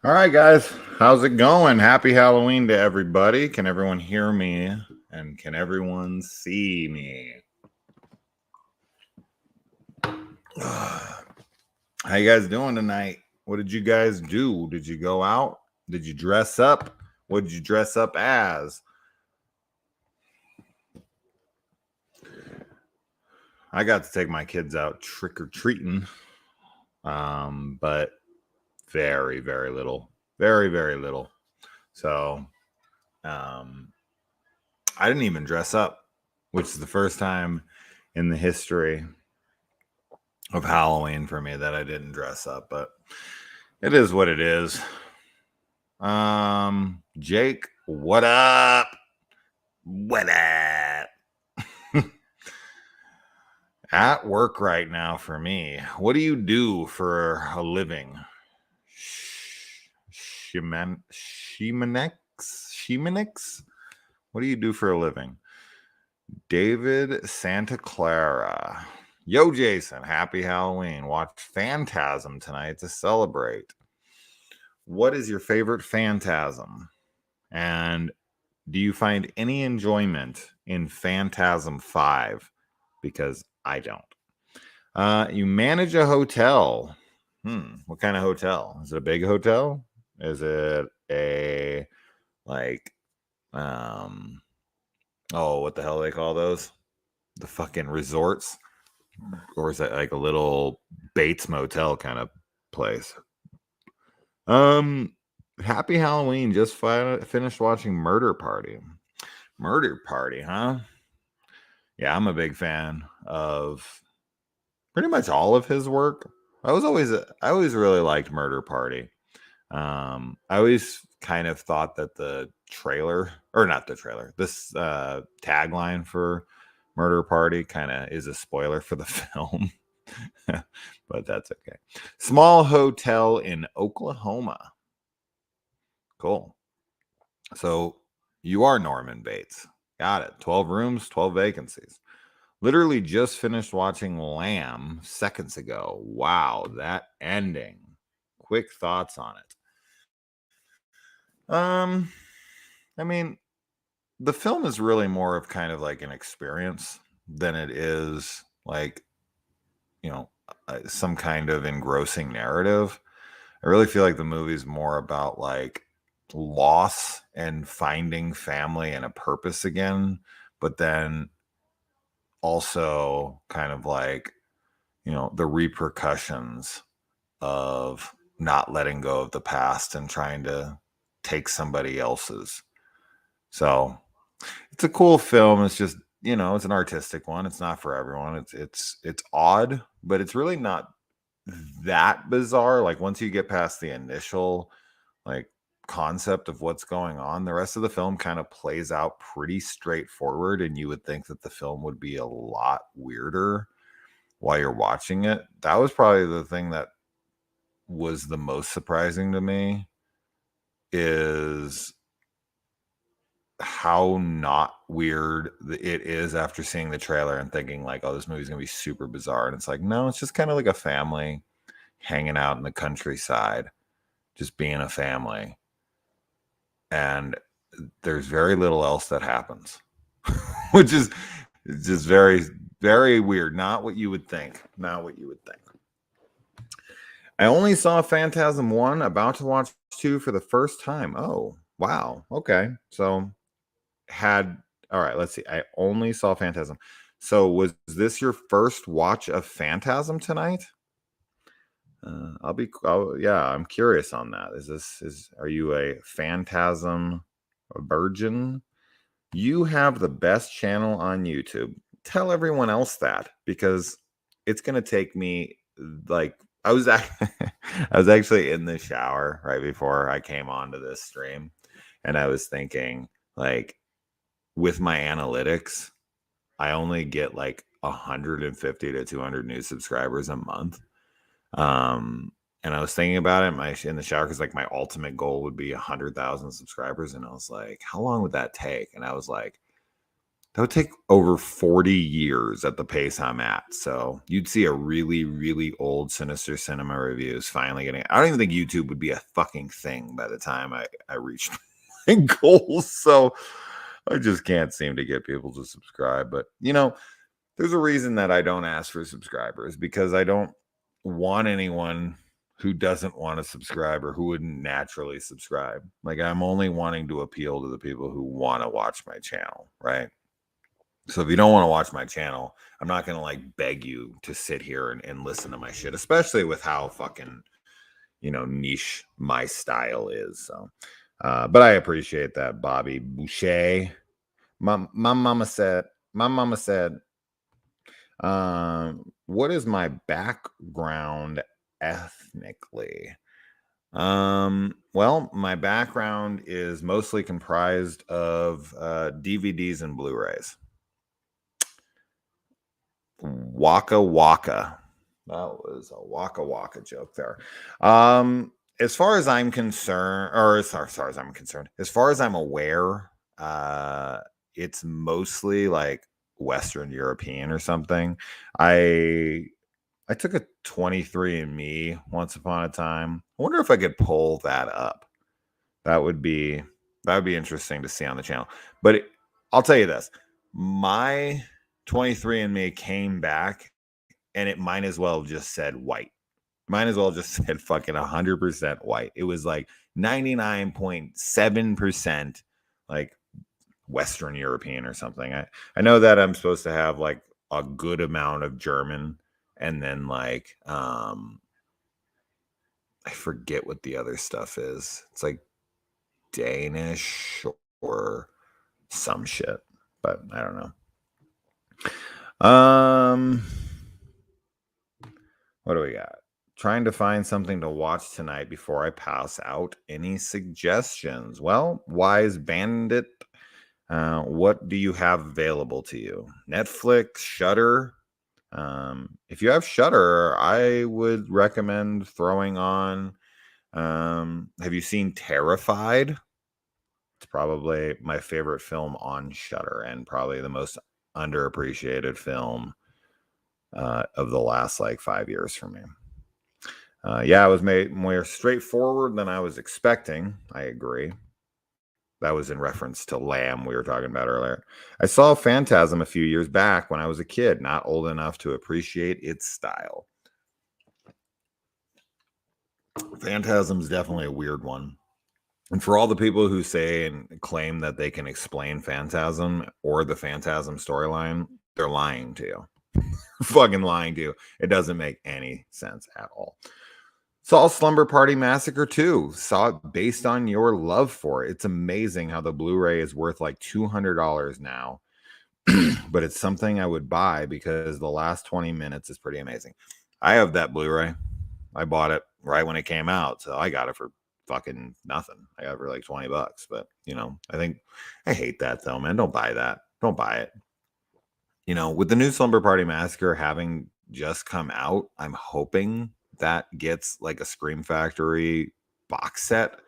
All right, guys, how's it going? Happy Halloween to everybody. Can everyone hear me? And can everyone see me? How you guys doing tonight? What did you guys do? Did you go out? Did you dress up? What did you dress up as? I got to take my kids out trick-or-treating, but very, very little. Very, very little. So I didn't even dress up, which is the first time in the history of Halloween for me that I didn't dress up, but it is what it is. Jake, what up? What up? At work right now for me. What do you do for a living? Shemanix? What do you do for a living? David Santa Clara. Yo, Jason, happy Halloween. Watch Phantasm tonight to celebrate. What is your favorite Phantasm? And do you find any enjoyment in Phantasm 5? Because I don't. You manage a hotel. What kind of hotel? Is it a big hotel? Is it a what the hell do they call those? The fucking resorts? Or is that like a little Bates Motel kind of place? Happy Halloween. Just finished watching Murder Party. Murder Party, huh? Yeah, I'm a big fan of pretty much all of his work. I always really liked Murder Party. I always kind of thought that the trailer, or not the trailer, this tagline for Murder Party kind of is a spoiler for the film. But that's okay. Small hotel in Oklahoma. Cool. So you are Norman Bates. Got it. 12 rooms, 12 vacancies. Literally just finished watching Lamb seconds ago. Wow, that ending. Quick thoughts on it. I mean, the film is really more of kind of like an experience than it is like, some kind of engrossing narrative. I really feel like the movie's more about like loss and finding family and a purpose again, but then also kind of like, the repercussions of not letting go of the past and trying to take somebody else's. So it's a cool film. It's just, it's an artistic one. It's not for everyone. It's odd, but it's really not that bizarre. Like once you get past the initial like concept of what's going on, the rest of the film kind of plays out pretty straightforward, and you would think that the film would be a lot weirder while you're watching it. That was probably the thing that was the most surprising to me, is how not weird it is after seeing the trailer and thinking like, oh, this movie's gonna be super bizarre. And it's like, no, it's just kind of like a family hanging out in the countryside, just being a family. And there's very little else that happens, which is just very, very weird. Not what you would think. Not what you would think. I only saw Phantasm 1, about to watch 2 for the first time. Oh, wow. Okay. So all right, let's see. I only saw Phantasm. So was this your first watch of Phantasm tonight? I'm curious on that. Are you a Phantasm virgin? You have the best channel on YouTube. Tell everyone else that, because it's going to take me like, I was actually in the shower right before I came onto this stream, and I was thinking like, with my analytics, I only get like 150 to 200 new subscribers a month. And I was thinking about it in the shower, because like my ultimate goal would be 100,000 subscribers. And I was like, how long would that take? And I was like, that would take over 40 years at the pace I'm at. So you'd see a really, really old Sinister Cinema reviews finally getting. I don't even think YouTube would be a fucking thing by the time I reached my goals. So I just can't seem to get people to subscribe. But there's a reason that I don't ask for subscribers, because I don't want anyone who doesn't want to subscribe or who wouldn't naturally subscribe. Like, I'm only wanting to appeal to the people who want to watch my channel, right? So if you don't want to watch my channel, I'm not going to like beg you to sit here and listen to my shit, especially with how fucking, niche my style is. So, but I appreciate that, Bobby Boucher. My mama said, what is my background ethnically? Well, my background is mostly comprised of DVDs and Blu-rays. Waka Waka. That was a Waka Waka joke there. As far as I'm concerned, or as far as I'm concerned, as far as I'm aware, it's mostly like Western European or something. I took a 23andMe once upon a time. I wonder if I could pull that up. That would be interesting to see on the channel. But I'll tell you this. My 23andMe came back and it might as well have just said white. Might as well just said fucking 100% white. It was like 99.7% like Western European or something. I know that I'm supposed to have like a good amount of German, and then like I forget what the other stuff is. It's like Danish or some shit, but I don't know. What do we got? Trying to find something to watch tonight before I pass out. Any suggestions? Well, Wise Bandit, what do you have available to you? Netflix, Shudder? If you have Shudder, I would recommend throwing on. Have you seen Terrified? It's probably my favorite film on Shudder, and probably the most underappreciated film of the last like 5 years for me. Yeah, it was made more straightforward than I was expecting. I agree. That was in reference to Lamb we were talking about earlier. I saw Phantasm a few years back when I was a kid, not old enough to appreciate its style. Phantasm's definitely a weird one. And for all the people who say and claim that they can explain Phantasm or the Phantasm storyline, they're lying to you. Fucking lying to you. It doesn't make any sense at all. Saw Slumber Party Massacre 2. Saw it based on your love for it. It's amazing how the Blu-ray is worth like $200 now. But it's something I would buy because the last 20 minutes is pretty amazing. I have that Blu-ray. I bought it right when it came out, so I got it for fucking nothing. I got it for like $20, but I hate that though, man. Don't buy that. Don't buy it. With the new Slumber Party Massacre having just come out, I'm hoping that gets like a Scream Factory box set,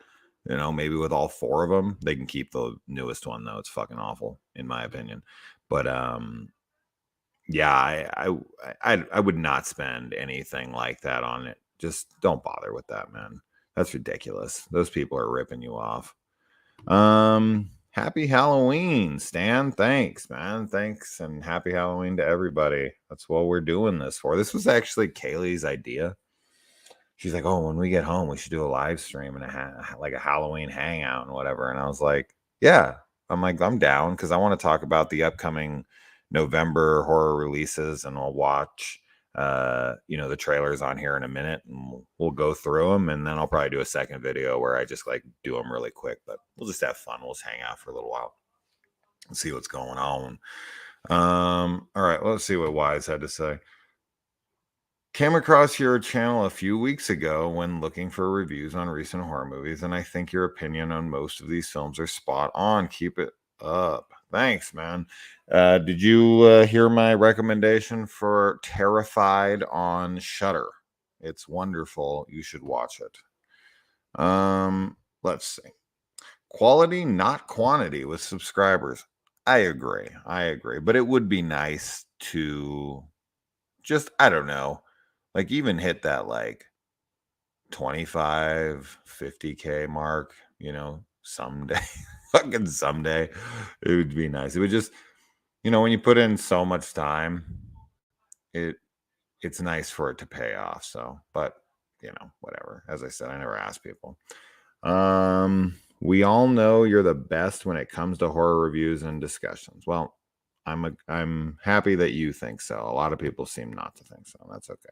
maybe with all 4 of them. They can keep the newest one though. It's fucking awful in my opinion. But yeah, I would not spend anything like that on it. Just don't bother with that, man. That's ridiculous. Those people are ripping you off. Happy Halloween, Stan. Thanks, man. Thanks, and happy Halloween to everybody. That's what we're doing this for. This was actually Kaylee's idea. She's like, "Oh, when we get home, we should do a live stream and like a Halloween hangout and whatever." And I was like, "Yeah." I'm like, "I'm down," because I want to talk about the upcoming November horror releases, and I'll watch the trailers on here in a minute, and we'll go through them, and then I'll probably do a second video where I just like do them really quick, but we'll just have fun. We'll just hang out for a little while and see what's going on. All right, let's see what Wise had to say. Came across your channel a few weeks ago when looking for reviews on recent horror movies, and I think your opinion on most of these films are spot on. Keep it up. Thanks, man. Did you hear my recommendation for Terrified on Shudder? It's wonderful. You should watch it. Let's see. Quality, not quantity with subscribers. I agree. But it would be nice to just, I don't know, like even hit that like 25, 50K mark, someday. Fucking someday. It would be nice. It would just, when you put in so much time, it it's nice for it to pay off. So, but whatever. As I said, I never ask people. We all know you're the best when it comes to horror reviews and discussions. Well, I'm happy that you think so. A lot of people seem not to think so. That's okay.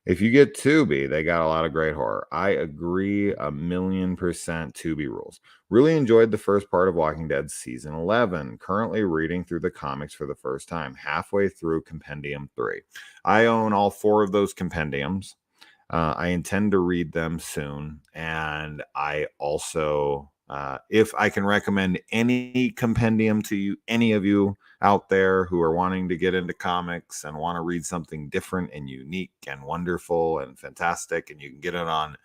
If you get Tubi, they got a lot of great horror. I agree 1,000,000% Tubi rules. Really enjoyed the first part of Walking Dead season 11. Currently reading through the comics for the first time, halfway through Compendium 3. I own all 4 of those compendiums. I intend to read them soon. And I also, if I can recommend any compendium to you, any of you out there who are wanting to get into comics and want to read something different and unique and wonderful and fantastic, and you can get it on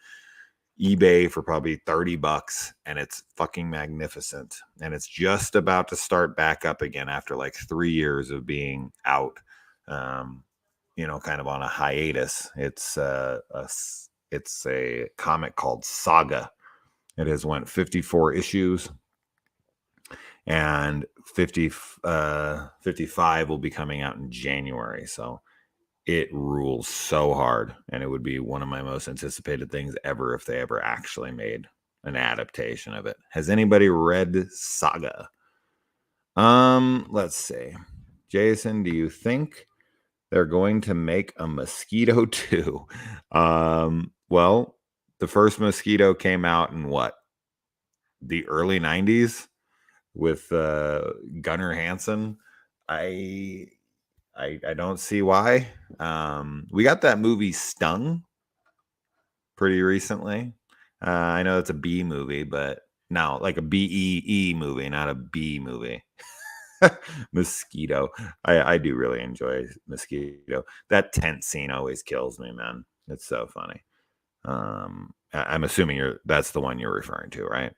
eBay for probably $30, and it's fucking magnificent. And it's just about to start back up again after like 3 years of being out. Kind of on a hiatus. It's a comic called Saga. It has went 54 issues, and 55 will be coming out in January. So it rules so hard, and it would be one of my most anticipated things ever if they ever actually made an adaptation of it. Has anybody read Saga? Let's see. Jason, do you think they're going to make a Mosquito 2? Well, the first Mosquito came out in what? The early 90s with Gunnar Hansen. I don't see why. We got that movie Stung pretty recently. I know it's a B movie, but no, like a BEE movie, not a B movie. Mosquito. I do really enjoy Mosquito. That tent scene always kills me, man. It's so funny. I'm assuming that's the one you're referring to, right?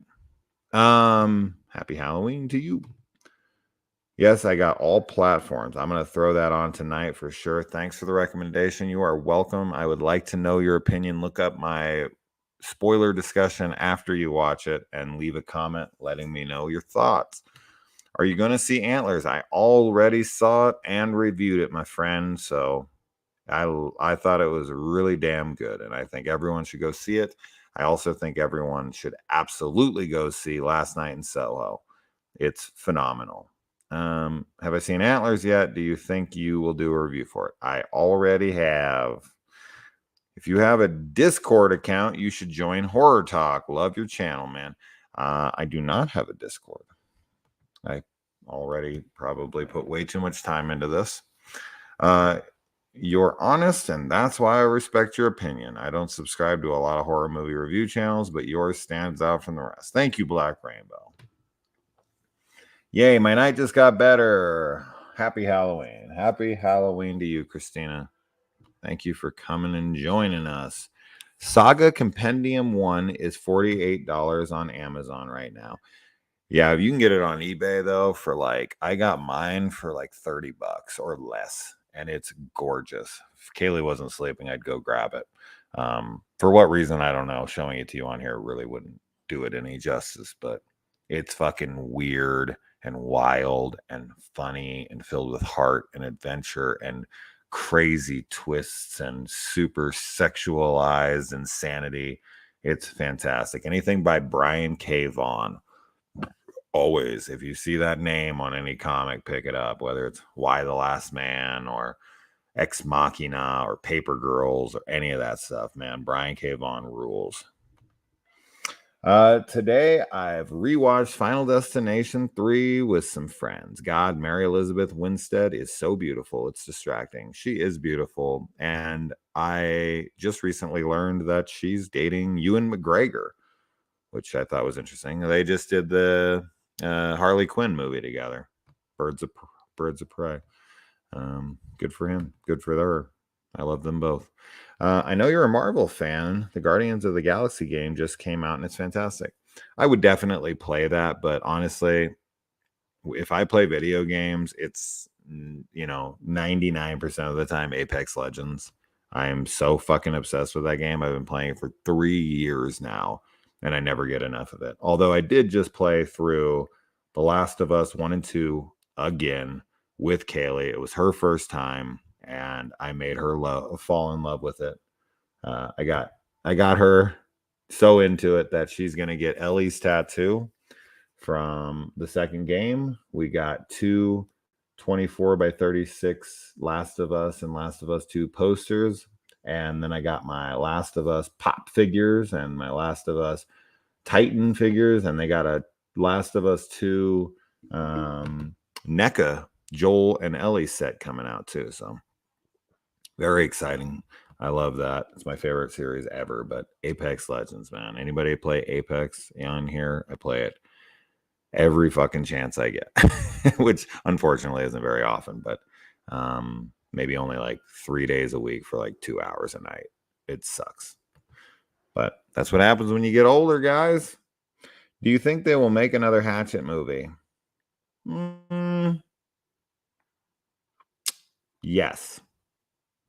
Happy Halloween to you. Yes, I got all platforms. I'm going to throw that on tonight for sure. Thanks for the recommendation. You are welcome. I would like to know your opinion. Look up my spoiler discussion after you watch it and leave a comment letting me know your thoughts. Are you going to see Antlers? I already saw it and reviewed it, my friend. So I thought it was really damn good, and I think everyone should go see it. I also think everyone should absolutely go see Last Night in Soho. It's phenomenal. Have I seen Antlers yet? Do you think you will do a review for it? I already have. If you have a Discord account, you should join Horror Talk. Love your channel, man. I do not have a Discord. I already probably put way too much time into this. You're honest, and that's why I respect your opinion. I don't subscribe to a lot of horror movie review channels, but yours stands out from the rest. Thank you, Black Rainbow. Yay, my night just got better. Happy Halloween. Happy Halloween to you, Christina. Thank you for coming and joining us. Saga Compendium 1 is $48 on Amazon right now. Yeah, you can get it on eBay though for I got mine for $30 or less, and it's gorgeous. If Kaylee wasn't sleeping, I'd go grab it. For what reason, I don't know. Showing it to you on here really wouldn't do it any justice, but it's fucking weird and wild and funny and filled with heart and adventure and crazy twists and super sexualized insanity. It's fantastic. Anything by Brian K. Vaughan. Always, if you see that name on any comic, pick it up, whether it's Why the Last Man or Ex Machina or Paper Girls or any of that stuff, man. Brian K. Vaughan rules. Today I've rewatched Final Destination 3 with some friends. God, Mary Elizabeth Winstead is so beautiful. It's distracting. She is beautiful. And I just recently learned that she's dating Ewan McGregor, which I thought was interesting. They just did the Harley Quinn movie together. Birds of Prey. Good for him. Good for her. I love them both. I know you're a Marvel fan. The Guardians of the Galaxy game just came out and it's fantastic. I would definitely play that, but honestly, if I play video games, it's 99% of the time Apex Legends. I am so fucking obsessed with that game. I've been playing it for 3 years now, and I never get enough of it. Although I did just play through The Last of Us 1 and 2 again with Kaylee. It was her first time, and I made her fall in love with it. I got her so into it that she's gonna get Ellie's tattoo from the second game. We got two 24 by 36 Last of Us and Last of Us 2 posters. And then I got my Last of Us pop figures and my Last of Us Titan figures. And they got a Last of Us 2 NECA Joel and Ellie set coming out too. So very exciting. I love that. It's my favorite series ever. But Apex Legends, man. Anybody play Apex on here? I play it every fucking chance I get, which unfortunately isn't very often, but maybe only like 3 days a week for like 2 hours a night. It sucks. But that's what happens when you get older, guys. Do you think they will make another Hatchet movie? Yes.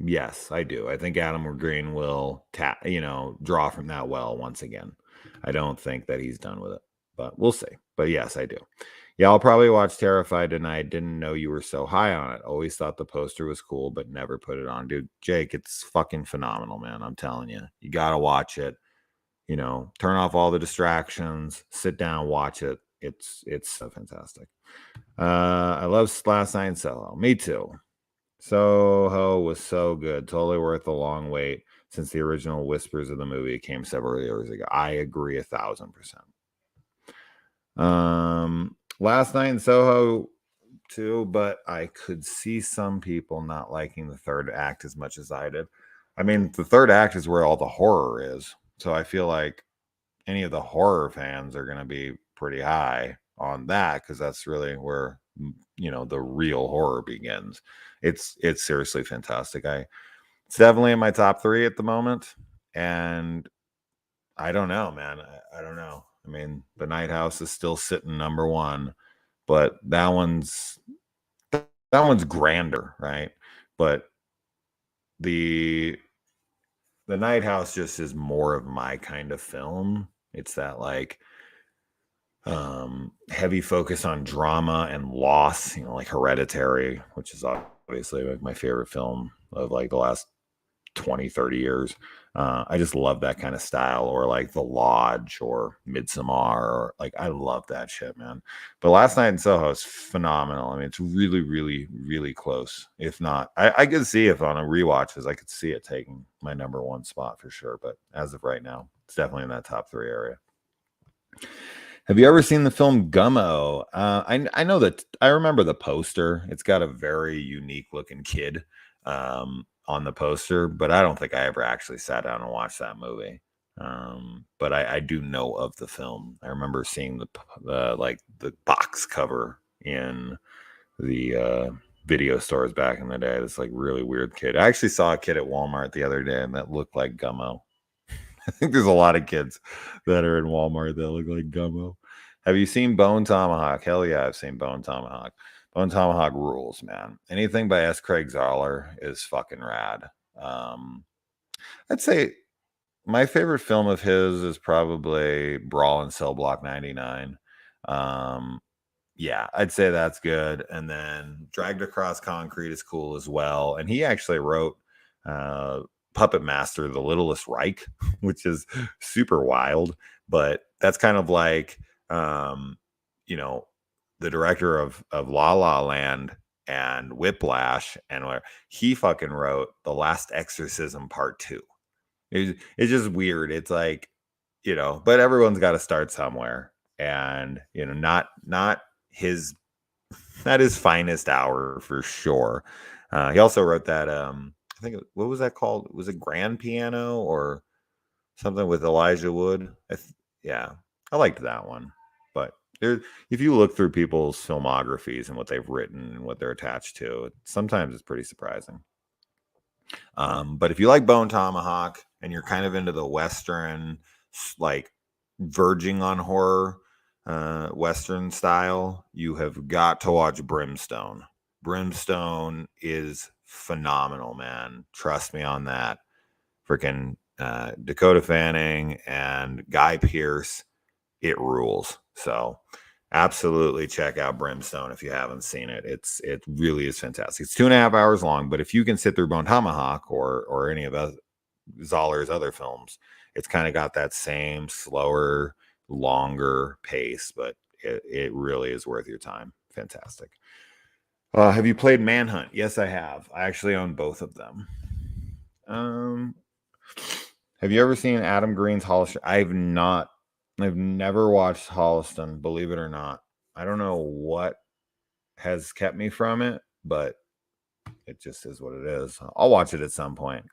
Yes, I do. I think Adam Green will draw from that well once again. I don't think that he's done with it, but we'll see. But yes, I do. Yeah, I'll probably watch Terrified tonight. Didn't know you were so high on it. Always thought the poster was cool, but never put it on. Dude, Jake, it's fucking phenomenal, man. I'm telling you. You got to watch it. Turn off all the distractions, sit down, watch it. It's so fantastic. I love Last Night in Soho. Me too. Soho was so good. Totally worth the long wait since the original whispers of the movie came several years ago. I agree 1,000%. Last Night in Soho too, but I could see some people not liking the third act as much as I did. I mean, the third act is where all the horror is. So I feel like any of the horror fans are going to be pretty high on that because that's really where the real horror begins. It's seriously fantastic. It's definitely in my top 3 at the moment, and I don't know, man. I don't know. I mean, The Night House is still sitting number 1, but that one's grander, right? But the Night House just is more of my kind of film. It's that like heavy focus on drama and loss, like Hereditary, which is obviously like my favorite film of like the last 20, 30 years. I just love that kind of style, or like The Lodge or Midsommar, or like I love that shit, man. But Last Night in Soho is phenomenal. I mean, it's really, really, really close. If not, I could see if on a rewatches, I could see it taking my number 1 spot for sure. But as of right now, it's definitely in that top 3 area. Have you ever seen the film Gummo? I know that I remember the poster. It's got a very unique looking kid on the poster, but I don't think I ever actually sat down and watched that movie. But I do know of the film. I remember seeing the box cover in the video stores back in the day. This like really weird kid. I actually saw a kid at Walmart the other day, and that looked like Gummo. I think there's a lot of kids that are in Walmart that look like Gummo. Have you seen Bone Tomahawk? Hell yeah, I've seen Bone Tomahawk. Bone Tomahawk rules, man. Anything by S. Craig Zahler is fucking rad. I'd say my favorite film of his is probably Brawl in Cell Block 99. Yeah, I'd say that's good. And then Dragged Across Concrete is cool as well. And he actually wrote Puppet Master, The Littlest Reich, which is super wild. But that's kind of like, the director of La La Land and Whiplash, and where he fucking wrote The Last Exorcism Part 2. It's just weird. It's like, but everyone's got to start somewhere. And, not his finest hour for sure. He also wrote that, I think, what was that called? Was it Grand Piano or something with Elijah Wood? Yeah, I liked that one. But if you look through people's filmographies and what they've written and what they're attached to, sometimes it's pretty surprising. But if you like Bone Tomahawk and you're kind of into the Western, like verging on horror, Western style, you have got to watch Brimstone. Brimstone is phenomenal, man. Trust me on that. Freaking Dakota Fanning and Guy Pearce, it rules. So absolutely check out Brimstone if you haven't seen it. It really is fantastic. It's 2.5 hours long, but if you can sit through Bone Tomahawk or any of Zoller's other films, it's kind of got that same slower, longer pace, but it really is worth your time. Fantastic. Have you played Manhunt? Yes, I have. I actually own both of them. Have you ever seen Adam Green's Hollister? I've not. I've never watched Holliston, believe it or not. I don't know what has kept me from it, but it just is what it is. I'll watch it at some point.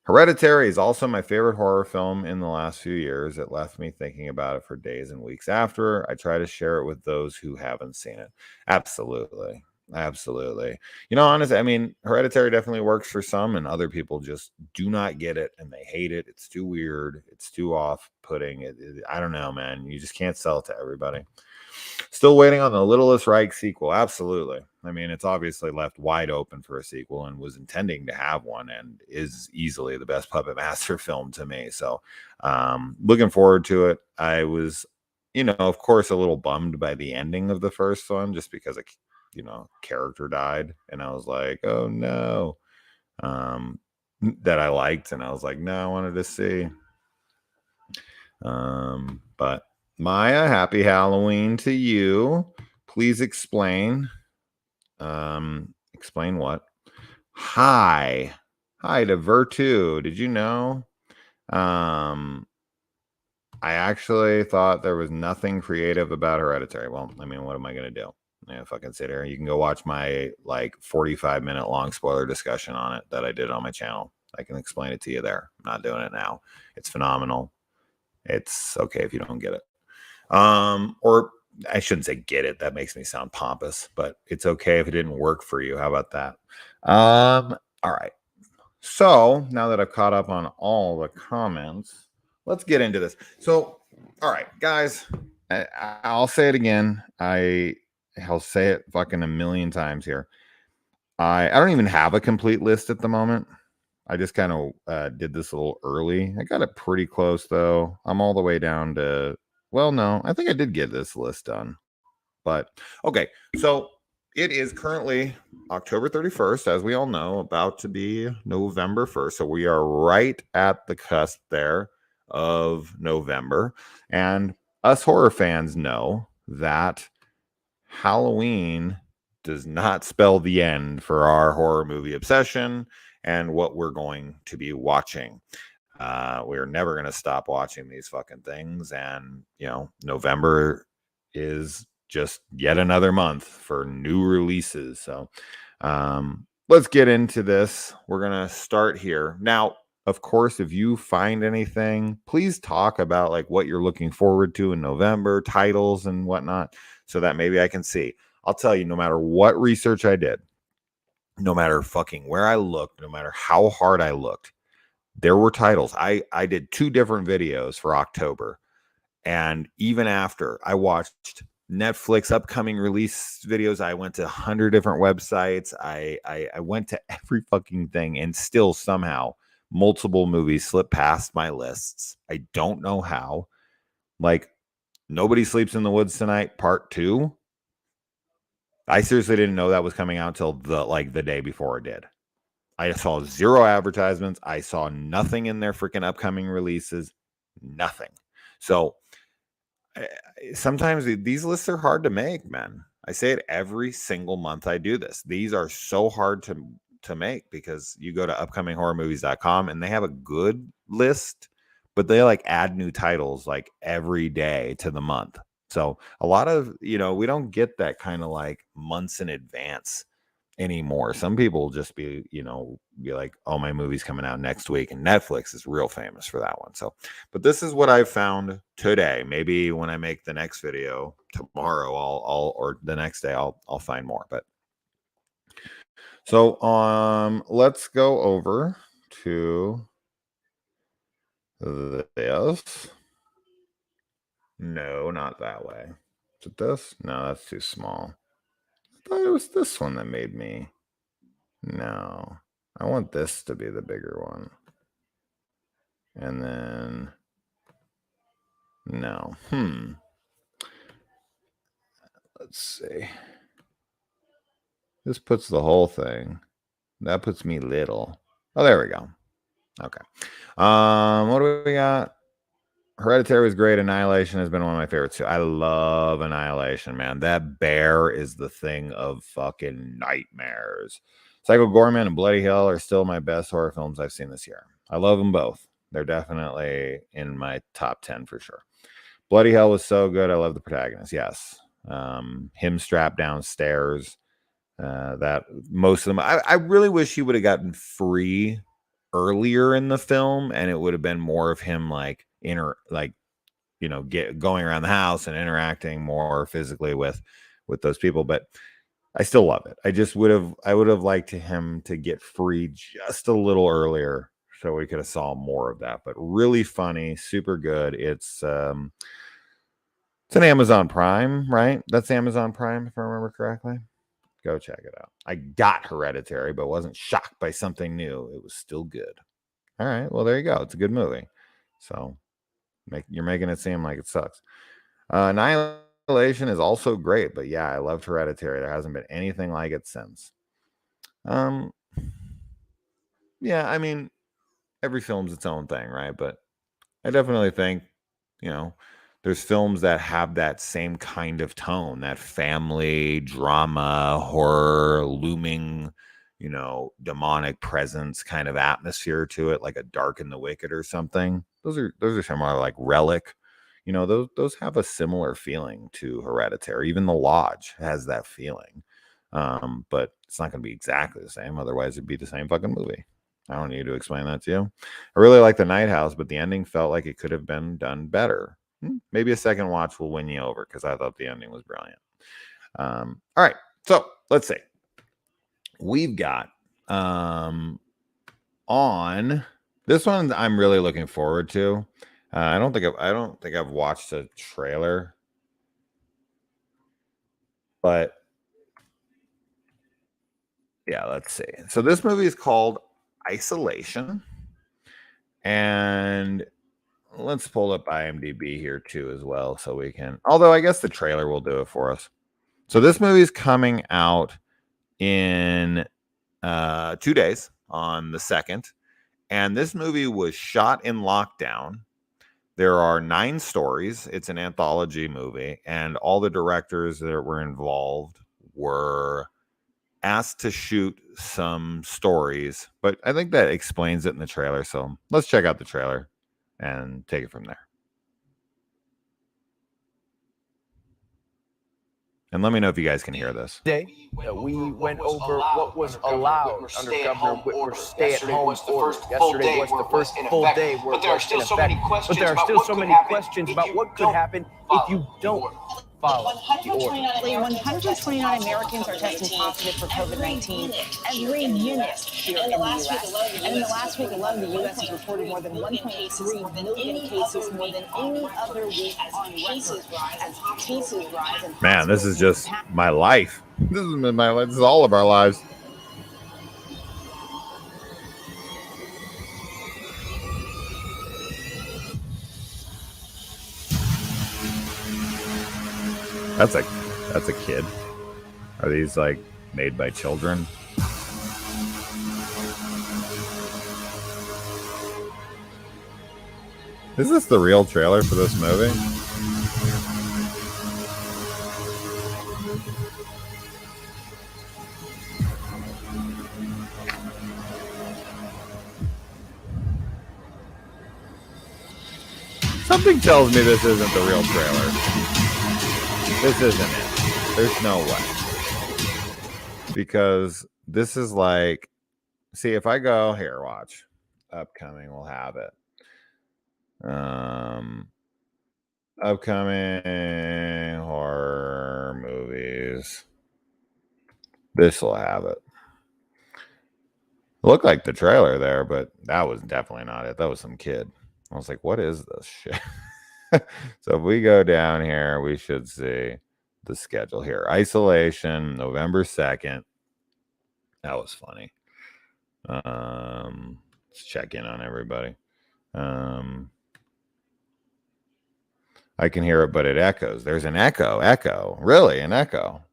Hereditary is also my favorite horror film in the last few years. It left me thinking about it for days and weeks after. I try to share it with those who haven't seen it. Absolutely. Absolutely. You know, honestly, I mean, Hereditary definitely works for some, and other people just do not get it and they hate it. It's too weird. It's too off-putting. I don't know, man. You just can't sell it to everybody. Still waiting on the Littlest Reich sequel. Absolutely. I mean, it's obviously left wide open for a sequel and was intending to have one and is easily the best Puppet Master film to me. So looking forward to it. I was, of course, a little bummed by the ending of the first one just because a character died. And I was like, oh no. That I liked. And I was like, no, I wanted to see. But Maya, happy Halloween to you. Please explain. Explain what? Hi to Vertu. Did you know? I actually thought there was nothing creative about Hereditary. Well, I mean, what am I gonna do? Fucking sit here. You can go watch my 45-minute long spoiler discussion on it that I did on my channel. I can explain it to you there. I'm not doing it now. It's phenomenal. It's okay if you don't get it. Or I shouldn't say get it. That makes me sound pompous, but it's okay if it didn't work for you. How about that? All right. So now that I've caught up on all the comments, let's get into this. So, all right, guys, I'll say it again. I'll say it fucking a million times here. I don't even have a complete list at the moment. I just kind of did this a little early. I got it pretty close though. I'm all the way down to, well, no, I think I did get this list done. But okay, so it is currently October 31st, as we all know, about to be November 1st. So we are right at the cusp there of November. And us horror fans know that Halloween does not spell the end for our horror movie obsession and what we're going to be watching. We're never going to stop watching these fucking things. And, November is just yet another month for new releases. So let's get into this. We're going to start here. Now, of course, if you find anything, please talk about what you're looking forward to in November, titles and whatnot, so that maybe I can see. I'll tell you, no matter what research I did, no matter fucking where I looked, no matter how hard I looked, there were titles. I did 2 different videos for October. And even after I watched Netflix upcoming release videos, I went to 100 different websites. I went to every fucking thing, and still somehow multiple movies slipped past my lists. I don't know how. Nobody Sleeps in the Woods Tonight, Part 2. I seriously didn't know that was coming out till the day before it did. I saw 0 advertisements. I saw nothing in their freaking upcoming releases. Nothing. So sometimes these lists are hard to make, man. I say it every single month I do this. These are so hard to make because you go to upcominghorrormovies.com and they have a good list, but they add new titles every day to the month. So a lot of, we don't get that kind of months in advance anymore. Some people just be like, oh, my movie's coming out next week, and Netflix is real famous for that one. So, but this is what I found today. Maybe when I make the next video tomorrow, I'll or the next day, I'll find more. But so let's go over to this. not that way. Is it this? No, that's too small. I thought it was this one that made me. No, I want this to be the bigger one. And then, no. Let's see. This puts the whole thing. That puts me little. Oh, there we go. Okay. What do we got? Hereditary was great. Annihilation has been one of my favorites too. I love Annihilation, man. That bear is the thing of fucking nightmares. Psycho Goreman and Bloody Hell are still my best horror films I've seen this year. I love them both. They're definitely in my top 10 for sure. Bloody Hell was so good. I love the protagonist. Yes. Him strapped downstairs. That most of them, I really wish he would have gotten free earlier in the film, and it would have been more of him like going around the house and interacting more physically with those people. But I still love it. I would have liked him to get free just a little earlier so we could have saw more of that. But really funny, super good. It's an Amazon Prime, right? That's Amazon Prime, if I remember correctly. Go check it out. I got Hereditary, but wasn't shocked by something new. It was still good. All right. Well, there you go. It's a good movie. So you're making it seem like it sucks. Annihilation is also great, but yeah, I loved Hereditary. There hasn't been anything like it since. Yeah, I mean, every film's its own thing, right? But I definitely think, there's films that have that same kind of tone, that family, drama, horror, looming, demonic presence kind of atmosphere to it, like a Dark and the Wicked or something. Those are similar, like Relic. Those have a similar feeling to Hereditary. Even The Lodge has that feeling. But it's not going to be exactly the same. Otherwise, it'd be the same fucking movie. I don't need to explain that to you. I really like The Night House, but the ending felt like it could have been done better. Maybe a second watch will win you over because I thought the ending was brilliant. All right, so let's see. We've got on this one I'm really looking forward to. I don't think I've watched a trailer, but yeah, let's see. So this movie is called Isolation, and let's pull up IMDb here too as well, so we can. Although I guess the trailer will do it for us. So this movie is coming out in 2 days on the 2nd, and this movie was shot in lockdown. There are 9 stories. It's an anthology movie, and all the directors that were involved were asked to shoot some stories, but I think that explains it in the trailer. So let's check out the trailer and take it from there. And let me know if you guys can hear this. Today, we went over what was allowed under Governor Whitmer's stay-at-home order. Yesterday was the first full day where it was in effect. But there are still so many questions about what could happen if you don't follow the order. 129 Americans are testing positive for COVID-19 every minute here in the U.S. And in the last week alone, the U.S. has reported more than 1.3 million cases, more than any other week on record. As cases rise, man, this is just my life. This is my life. This is all of our lives. That's a kid. Are these like made by children? Is this the real trailer for this movie? Something tells me this isn't the real trailer. This isn't it. There's no way. Because this is like, see, if I go here, watch. Upcoming, we'll have it. Upcoming horror movies. This will have it. Looked like the trailer there, but that was definitely not it. That was some kid. I was like, what is this shit? So if we go down here, we should see the schedule here. Isolation, November 2nd. That was funny. Let's check in on everybody. I can hear it, but it echoes. There's an echo. Really, an echo.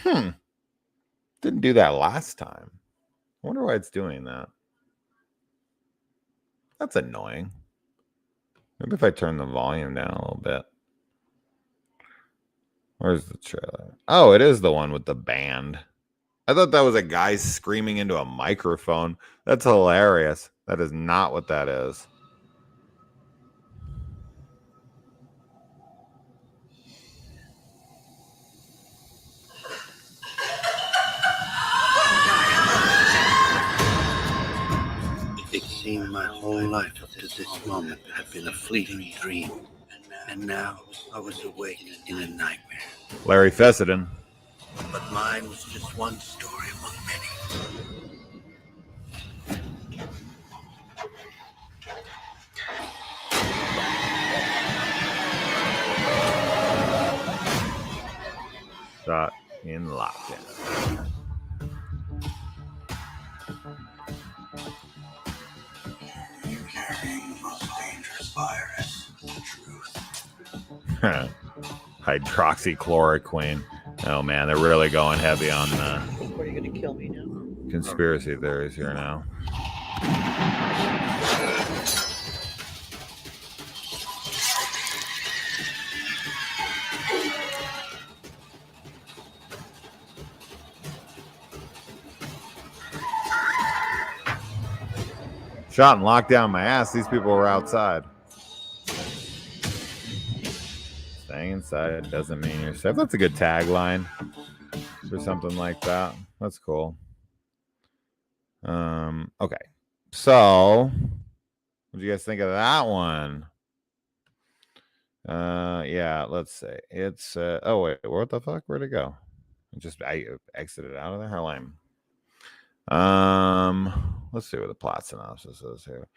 Didn't do that last time. I wonder why it's doing that. That's annoying. Maybe if I turn the volume down a little bit. Where's the trailer? Oh, it is the one with the band. I thought that was a guy screaming into a microphone. That's hilarious. That is not what that is. It seemed my whole life up to this moment had been a fleeting dream. And now I was awake in a nightmare. Larry Fessenden. But mine was just one story among many. Shot in lockdown. You're carrying the most dangerous virus, the truth. Hydroxychloroquine. Oh man, they're really going heavy on the What, are you gonna kill me now? conspiracy theories here now. Shot and locked down my ass. These people were outside. Staying inside doesn't mean you're safe. That's a good tagline for something like that. That's cool. Okay. So, what do you guys think of that one? Yeah, let's see. It's oh wait, what the fuck? Where'd it go? I exited out of there. How lame. Let's see what the plot synopsis is here.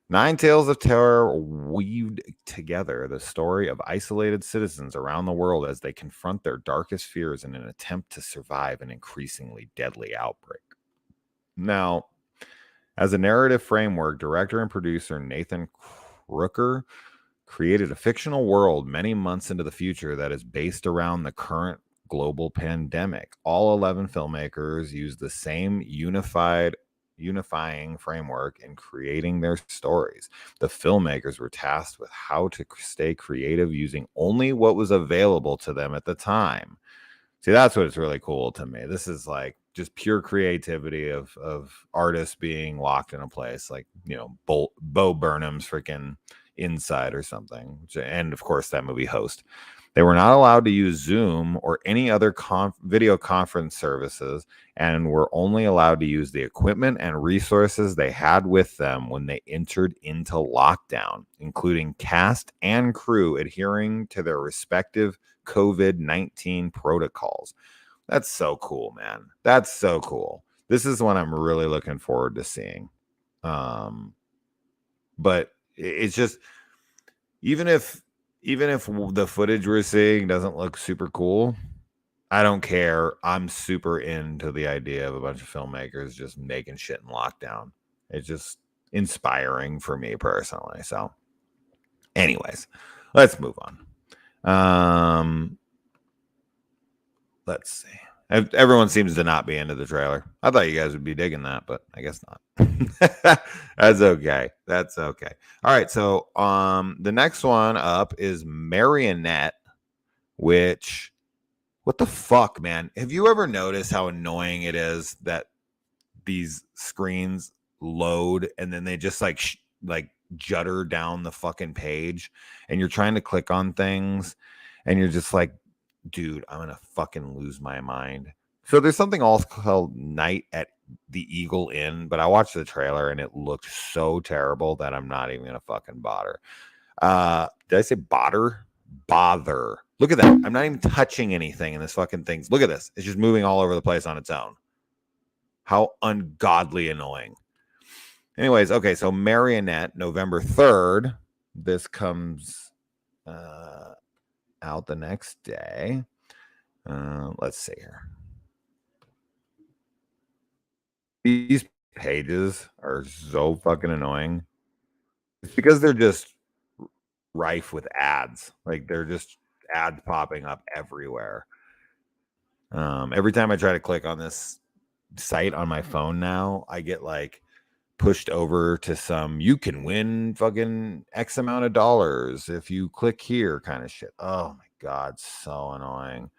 9 tales of terror weaved together the story of isolated citizens around the world as they confront their darkest fears in an attempt to survive an increasingly deadly outbreak. Now, as a narrative framework, director and producer Nathan Crooker created a fictional world many months into the future that is based around the current global pandemic. All 11 filmmakers use the same unifying framework in creating their stories. The filmmakers were tasked with how to stay creative using only what was available to them at the time. See, that's what's really cool to me. This is like just pure creativity of artists being locked in a place, like, you know, Bo Burnham's freaking Inside or something. And of course, that movie Host. They were not allowed to use Zoom or any other video conference services, and were only allowed to use the equipment and resources they had with them when they entered into lockdown, including cast and crew adhering to their respective COVID-19 protocols. That's so cool, man. That's so cool. This is one I'm really looking forward to seeing. But it's just, even if the footage we're seeing doesn't look super cool, I don't care. I'm super into the idea of a bunch of filmmakers just making shit in lockdown. It's just inspiring for me personally. So anyways, let's move on. Let's see. Everyone seems to not be into the trailer. I thought you guys would be digging that, but I guess not. That's okay. That's okay. All right. So the next one up is Marionette, which, what the fuck, man? Have you ever noticed how annoying it is that these screens load and then they just like judder down the fucking page, and you're trying to click on things and you're just like, dude, I'm gonna fucking lose my mind. So there's something also called Night at the Eagle Inn, but I watched the trailer and it looked so terrible that I'm not even gonna fucking bother. Did I say bother? Bother. Look at that. I'm not even touching anything in this fucking thing. Look at this. It's just moving all over the place on its own. How ungodly annoying. Anyways, okay, so Marionette, November 3rd. this comes out the next day. Let's see here. These pages are so fucking annoying. It's because they're just rife with ads. Like they're just ads popping up everywhere. Every time I try to click on this site on my phone now, I get like pushed over to some you can win fucking X amount of dollars if you click here kind of shit. Oh my God, so annoying.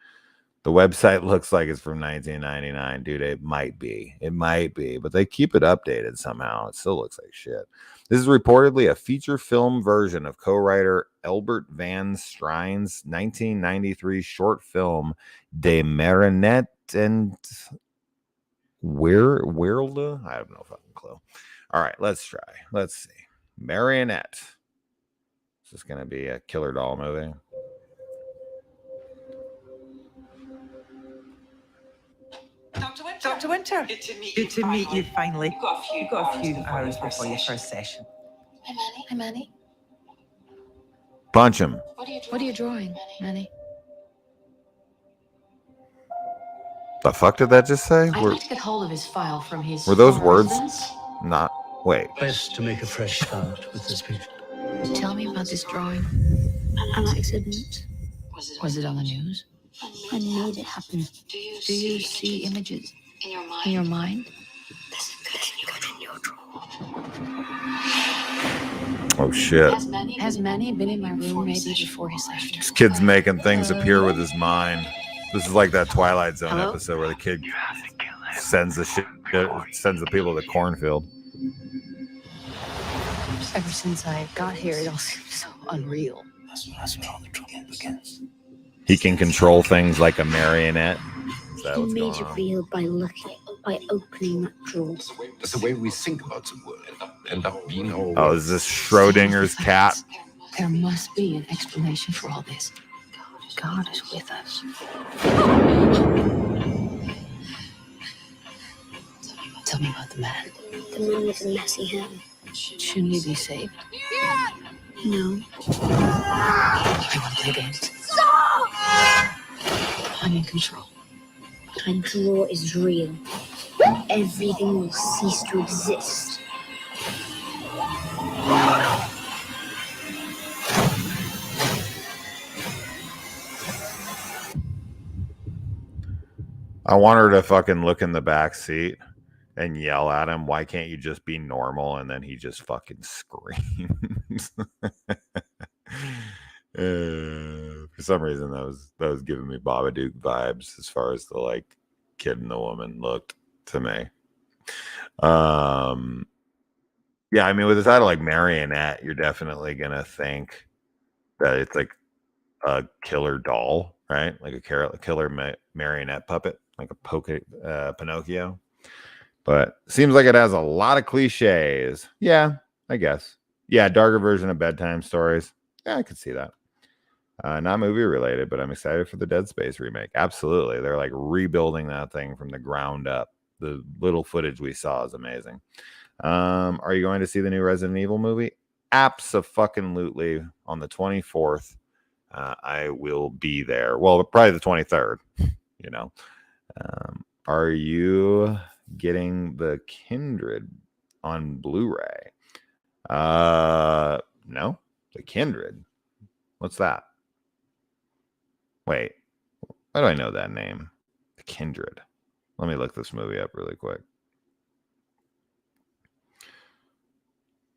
The website looks like it's from 1999, dude. It might be, but they keep it updated somehow. It still looks like shit. This is reportedly a feature film version of co-writer Albert Van Strine's 1993 short film De Marionette and Werelde? I have no fucking clue. All right, let's try. Let's see. Marionette. Is this going to be a killer doll movie? Dr. Winter. Good to meet you finally. You've got a few hours before your first session. Hi, Manny. Punch him. What are you drawing, Manny? The fuck did that just say? I'd like to get hold of his file from his. Were those words residence. not? Wait. Best to make a fresh start with this patient. Tell me about this drawing. An accident. Was it on the news? I made it happen. Do you see images in your mind? There's good in your drawer. Oh shit. Has Manny been in my room maybe before his session? This kid's making things appear with his mind. This is like that Twilight Zone episode where the kid sends the people to the cornfield. Ever since I got here, it all seems so unreal. That's where all the trouble begins. He can control things like a marionette. Is that He what's made going it on? real by opening that drawer. That's the way we think about the world. End up being all. Oh, is this Schrodinger's cat? There must be an explanation for all this. God is with us. Tell me about the man. The man with the messy hair. Shouldn't he be saved? No. I want to play games. I'm in control. That drawer is real. Everything will cease to exist. I want her to fucking look in the back seat and yell at him, "Why can't you just be normal?" And then he just fucking screams. For some reason, that was giving me Babadook vibes as far as the like kid and the woman looked to me. Yeah, I mean, with a title like Marionette, you're definitely gonna think that it's like a killer doll, right? Like a killer marionette puppet, like a Pinocchio. But seems like it has a lot of cliches. Yeah, I guess. Yeah, darker version of bedtime stories. Yeah, I could see that. Not movie related, but I'm excited for the Dead Space remake. Absolutely. They're like rebuilding that thing from the ground up. The little footage we saw is amazing. Are you going to see the new Resident Evil movie? Abso-fucking-lutely on the 24th. I will be there. Well, probably the 23rd, you know. Are you getting the Kindred on Blu-ray? No. The Kindred. What's that? Wait. Why do I know that name? The Kindred. Let me look this movie up really quick.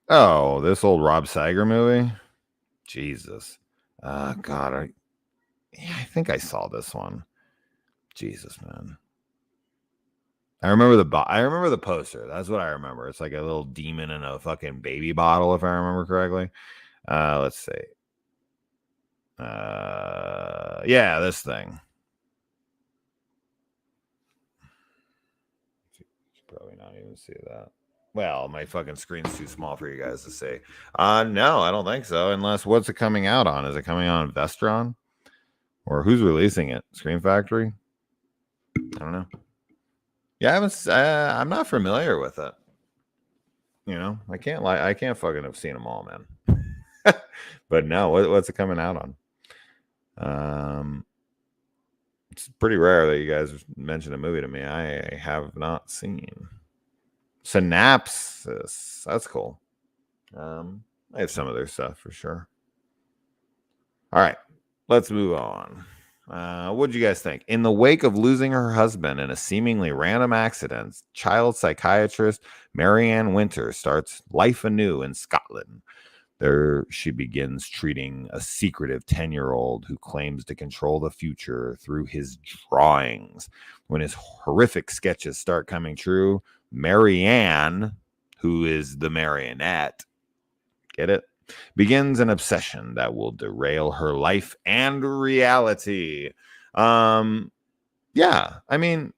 Oh, this old Rob Steiger movie? Jesus. God, I think I saw this one. Jesus, man. I remember the poster. That's what I remember. It's like a little demon in a fucking baby bottle, if I remember correctly. Let's see. Yeah, this thing. You should probably not even see that. Well, my fucking screen's too small for you guys to see. No, I don't think so. Unless, what's it coming out on? Is it coming out on Vestron? Or who's releasing it? Scream Factory? I don't know. Yeah, I'm not familiar with it. You know, I can't fucking have seen them all, man. But no, what's it coming out on? It's pretty rare that you guys mention a movie to me I have not seen. Synapses, that's cool. I have some of their stuff for sure. All right, let's move on. What did you guys think? In the wake of losing her husband in a seemingly random accident, child psychiatrist Marianne Winter starts life anew in Scotland. There she begins treating a secretive 10-year-old who claims to control the future through his drawings. When his horrific sketches start coming true, Marianne, who is the Marionette, get it? Begins an obsession that will derail her life and reality. Yeah, I mean,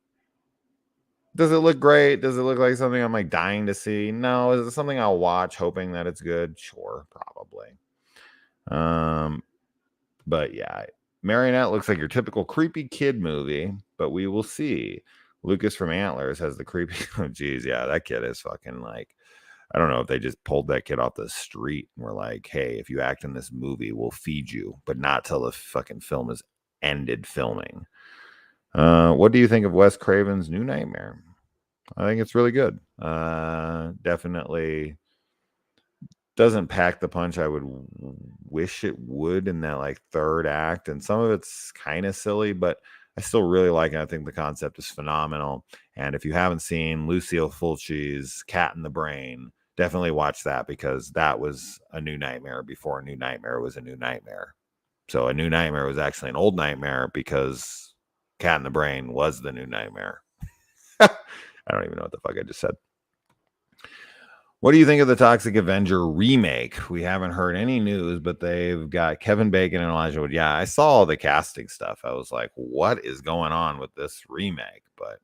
does it look great? Does it look like something I'm like dying to see? No. Is it something I'll watch hoping that it's good? Sure, probably. But yeah, Marionette looks like your typical creepy kid movie, but we will see. Lucas from Antlers has the creepy. Oh, geez, yeah, that kid is fucking like, I don't know if they just pulled that kid off the street and were like, hey, if you act in this movie, we'll feed you, but not till the fucking film is ended filming. What do you think of Wes Craven's New Nightmare? I think it's really good. Definitely doesn't pack the punch I would wish it would in that like third act. And some of it's kind of silly, but I still really like it. I think the concept is phenomenal. And if you haven't seen Lucille Fulci's Cat in the Brain, definitely watch that because that was a new nightmare before a new nightmare was a new nightmare. So a new nightmare was actually an old nightmare because Cat in the Brain was the new nightmare. I don't even know what the fuck I just said. What do you think of the Toxic Avenger remake? We haven't heard any news, but they've got Kevin Bacon and Elijah Wood. Yeah, I saw all the casting stuff. I was like, what is going on with this remake? But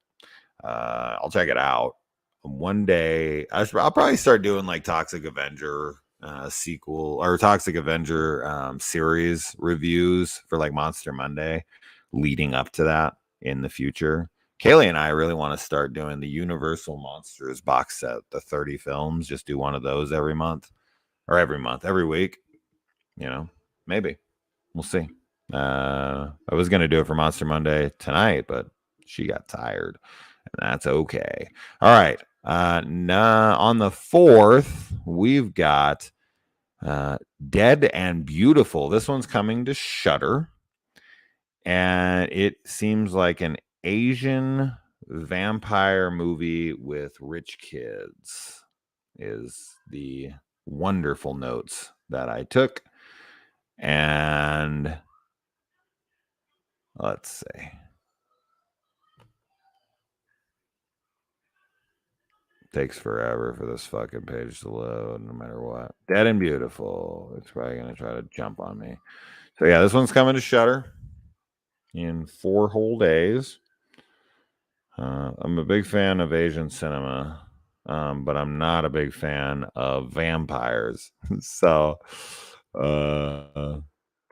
I'll check it out. One day, I'll probably start doing like Toxic Avenger sequel or Toxic Avenger series reviews for like Monster Monday leading up to that in the future. Kaylee and I really want to start doing the Universal Monsters box set, the 30 films. Just do one of those every month, every week. You know, maybe. We'll see. I was going to do it for Monster Monday tonight, but she got tired. And that's okay. All right. On the 4th, we've got Dead and Beautiful. This one's coming to Shudder. And it seems like an Asian vampire movie with rich kids is the wonderful notes that I took. And let's see. Takes forever for this fucking page to load, no matter what. Dead and Beautiful. It's probably going to try to jump on me. So yeah, this one's coming to Shudder in 4 whole days. I'm a big fan of Asian cinema, but I'm not a big fan of vampires. So it's a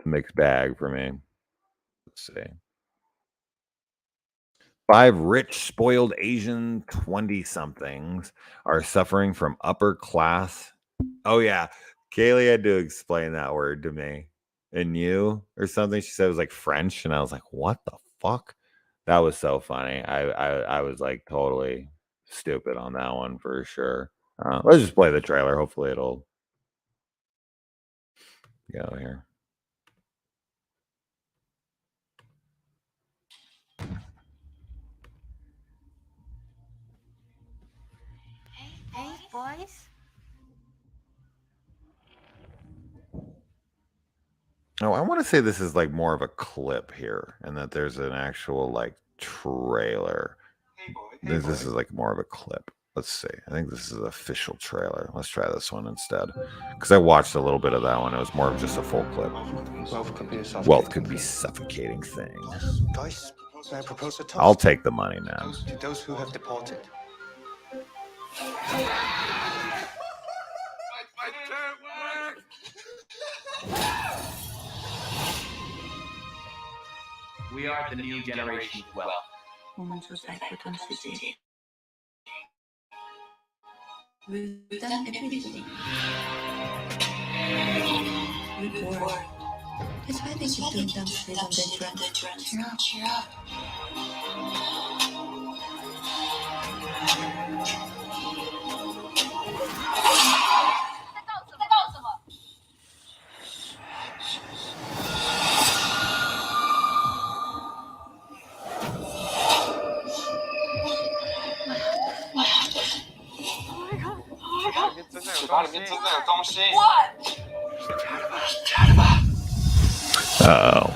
mixed bag for me. Let's see. 5 rich, spoiled Asian 20-somethings are suffering from upper class. Oh, yeah. Kaylee had to explain that word to me. And you or something. She said it was like French. And I was like, what the fuck? That was so funny. I was like totally stupid on that one for sure. Let's just play the trailer. Hopefully it'll go here. Hey, boys. Oh, I want to say this is like more of a clip here and that there's an actual like trailer. This is like more of a clip. Let's see. I think this is an official trailer. Let's try this one instead. Because I watched a little bit of that one. It was more of just a full clip. Wealth could be a suffocating thing. Guys, may I propose a toast? I'll take the money, man. To those who have departed. We are the new generation of wealth. We've done everything. That's why they keep doing dumb shit on their drugs. Cheer up. Uh-oh.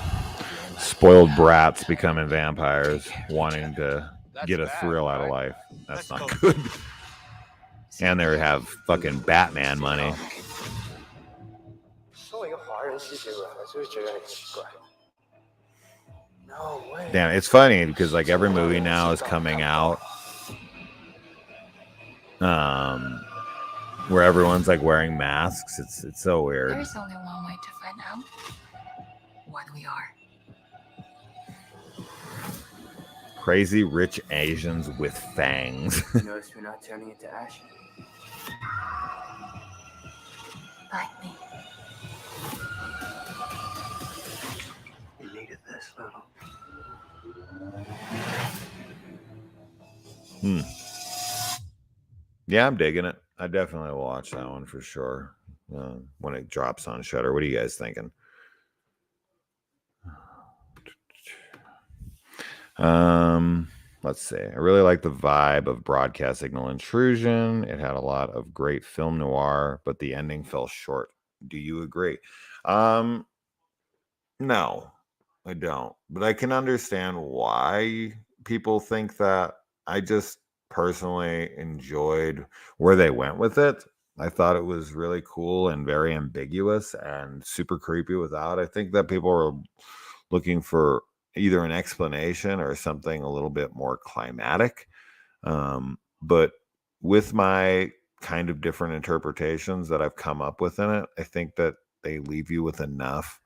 Spoiled brats becoming vampires, wanting to get a thrill out of life. That's not good. And they have fucking Batman money. No way. Damn, it's funny because like every movie now is coming out where everyone's like wearing masks. It's so weird. There's only one way to find out what we are. Crazy rich Asians with fangs. You notice we're not turning into ash? Like me. You needed this, little. Yeah, I'm digging it. I definitely will watch that one for sure when it drops on Shudder. What are you guys thinking? Let's see. I really like the vibe of Broadcast Signal Intrusion. It had a lot of great film noir, but the ending fell short. Do you agree? No, I don't. But I can understand why people think that. I just personally enjoyed where they went with it. I thought it was really cool and very ambiguous and super creepy without. I think that people were looking for either an explanation or something a little bit more climatic. But with my kind of different interpretations that I've come up with in it, I think that they leave you with enough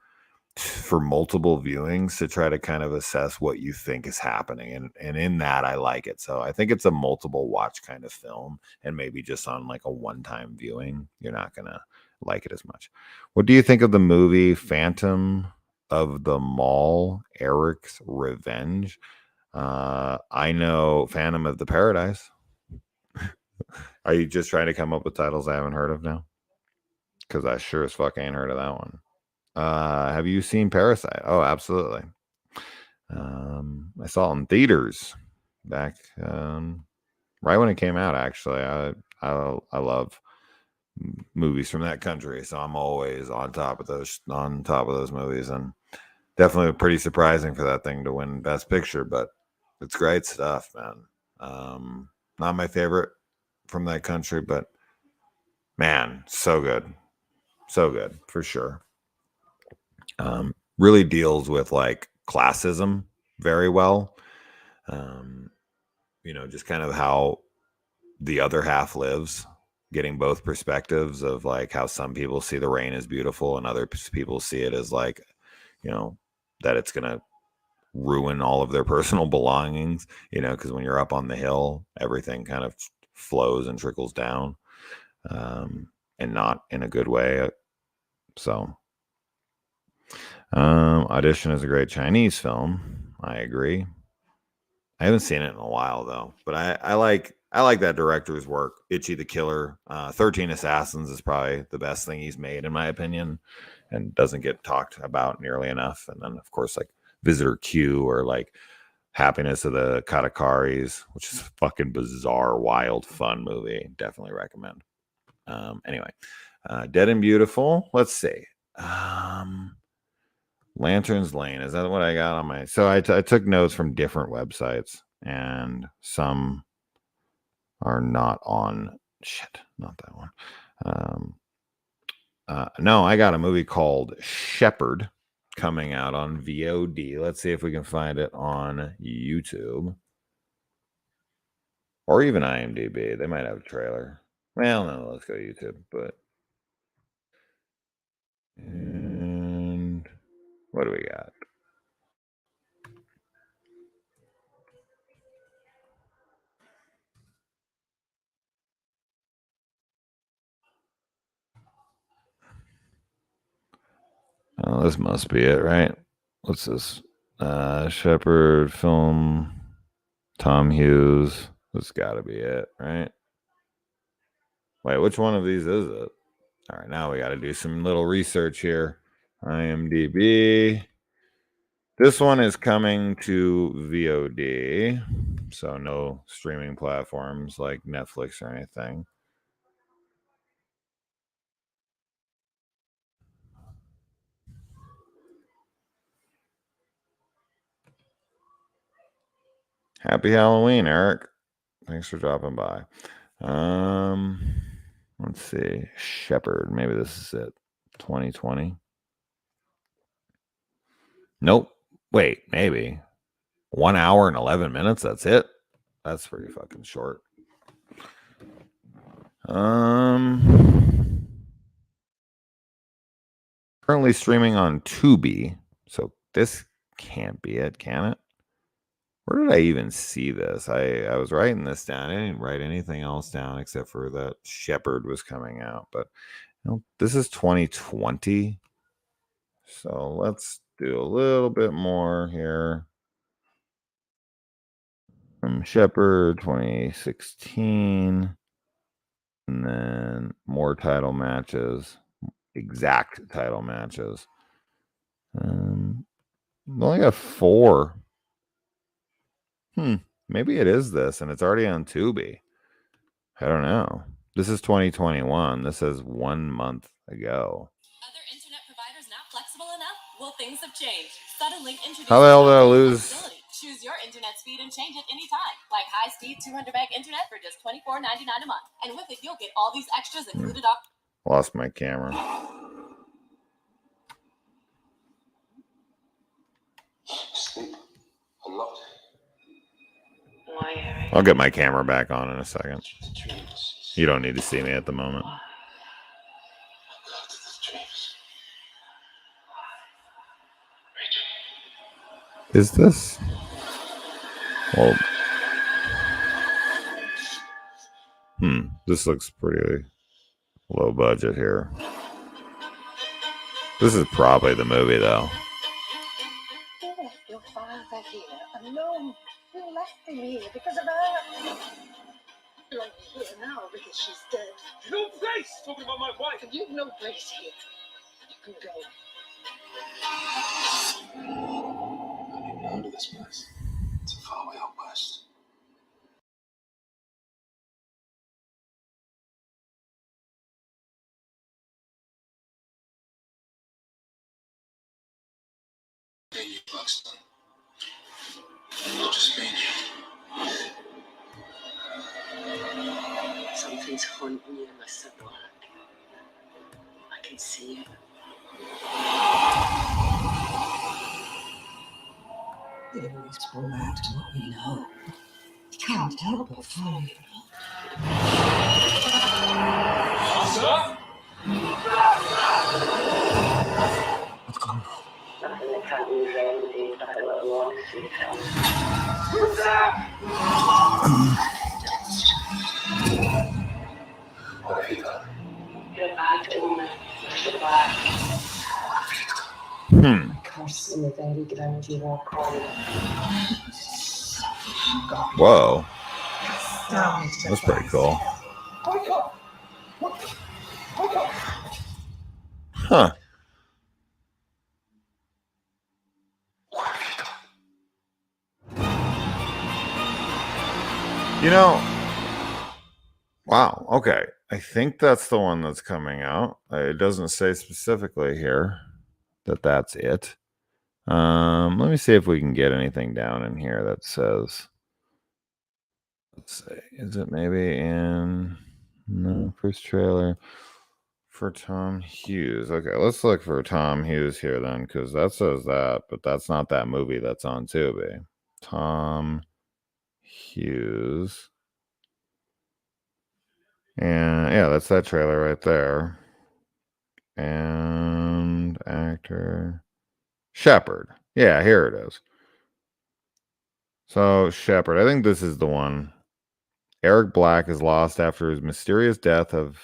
for multiple viewings to try to kind of assess what you think is happening. And in that, I like it. So I think it's a multiple watch kind of film, and maybe just on like a one-time viewing, you're not going to like it as much. What do you think of the movie Phantom of the Mall, Eric's Revenge? I know Phantom of the Paradise. Are you just trying to come up with titles I haven't heard of now? Because I sure as fuck ain't heard of that one. Have you seen Parasite? Oh, absolutely. I saw it in theaters back right when it came out. Actually, I love movies from that country, so I'm always on top of those movies, and definitely pretty surprising for that thing to win Best Picture, but it's great stuff, man. Not my favorite from that country, but man, so good for sure. Really deals with like classism very well. Just kind of how the other half lives, getting both perspectives of like how some people see the rain as beautiful and other people see it as like, that it's going to ruin all of their personal belongings, because when you're up on the hill, everything kind of flows and trickles down, and not in a good way. So, Audition is a great Chinese film. I agree. I haven't seen it in a while though, but I like that director's work. Itchy the Killer, 13 Assassins is probably the best thing he's made in my opinion, and doesn't get talked about nearly enough. And then of course like Visitor Q, or like Happiness of the Katakaris, which is a fucking bizarre, wild, fun movie. Definitely recommend. Anyway, Dead and Beautiful. Let's see. Lantern's Lane. Is that what I got on my... So I took notes from different websites, and some are not on... Shit, not that one. No, I got a movie called Shepard coming out on VOD. Let's see if we can find it on YouTube. Or even IMDb. They might have a trailer. Well, no, let's go to YouTube. And what do we got? This must be it, right? What's this? Shepard film, Tom Hughes. This got to be it, right? Wait, which one of these is it? All right, now we got to do some little research here. IMDb. This one is coming to VOD, so no streaming platforms like Netflix or anything. Happy Halloween, Eric. Thanks for dropping by. Let's see. Shepard. Maybe this is it. 2020. Nope. Wait, maybe. 1 hour and 11 minutes. That's it. That's pretty fucking short. Currently streaming on Tubi. So this can't be it, can it? Where did I even see this? I was writing this down. I didn't write anything else down except for that Shepard was coming out. But this is 2020. So let's do a little bit more here. Shepard 2016. And then more title matches. Exact title matches. We only got 4. Maybe it is this, and it's already on Tubi. I don't know. This is 2021. This is 1 month ago. Other internet providers not flexible enough? Well, things have changed. Suddenlink introduced How the hell did I lose? Choose your internet speed and change it anytime. Like high-speed 200 meg internet for just $24.99 a month. And with it, you'll get all these extras included on. Lost my camera. Sleep a lot. I'll get my camera back on in a second. You don't need to see me at the moment. Is this? Well, this looks pretty low budget here. This is probably the movie, though. Your father here alone. You left him here because of her. You're only here now because she's dead. No place! Talking about my wife. You've no place here. You can go. I don't even know this place. It's a far way out west. You Buxton. Not just me. Something's haunting you, Mr. Black. I can see it. They always go back to what we know. You can't help but follow your Sir? What's going on? Nothing that can't be remedied by a little honesty. Who's that? What have you done? You're a bad woman, Mr. Black. Curse in the very ground you walk on. Whoa. That's pretty cool. Huh. You know, wow, okay. I think that's the one that's coming out. It doesn't say specifically here that that's it. Let me see if we can get anything down in here that says, let's see, is it maybe in, no, first trailer for Tom Hughes. Okay, let's look for Tom Hughes here then, because that says that, but that's not that movie that's on Tubi. Tom Hughes. And yeah, that's that trailer right there. And actor Shepard. Yeah, here it is. So Shepard, I think this is the one. Eric Black is lost after his mysterious death of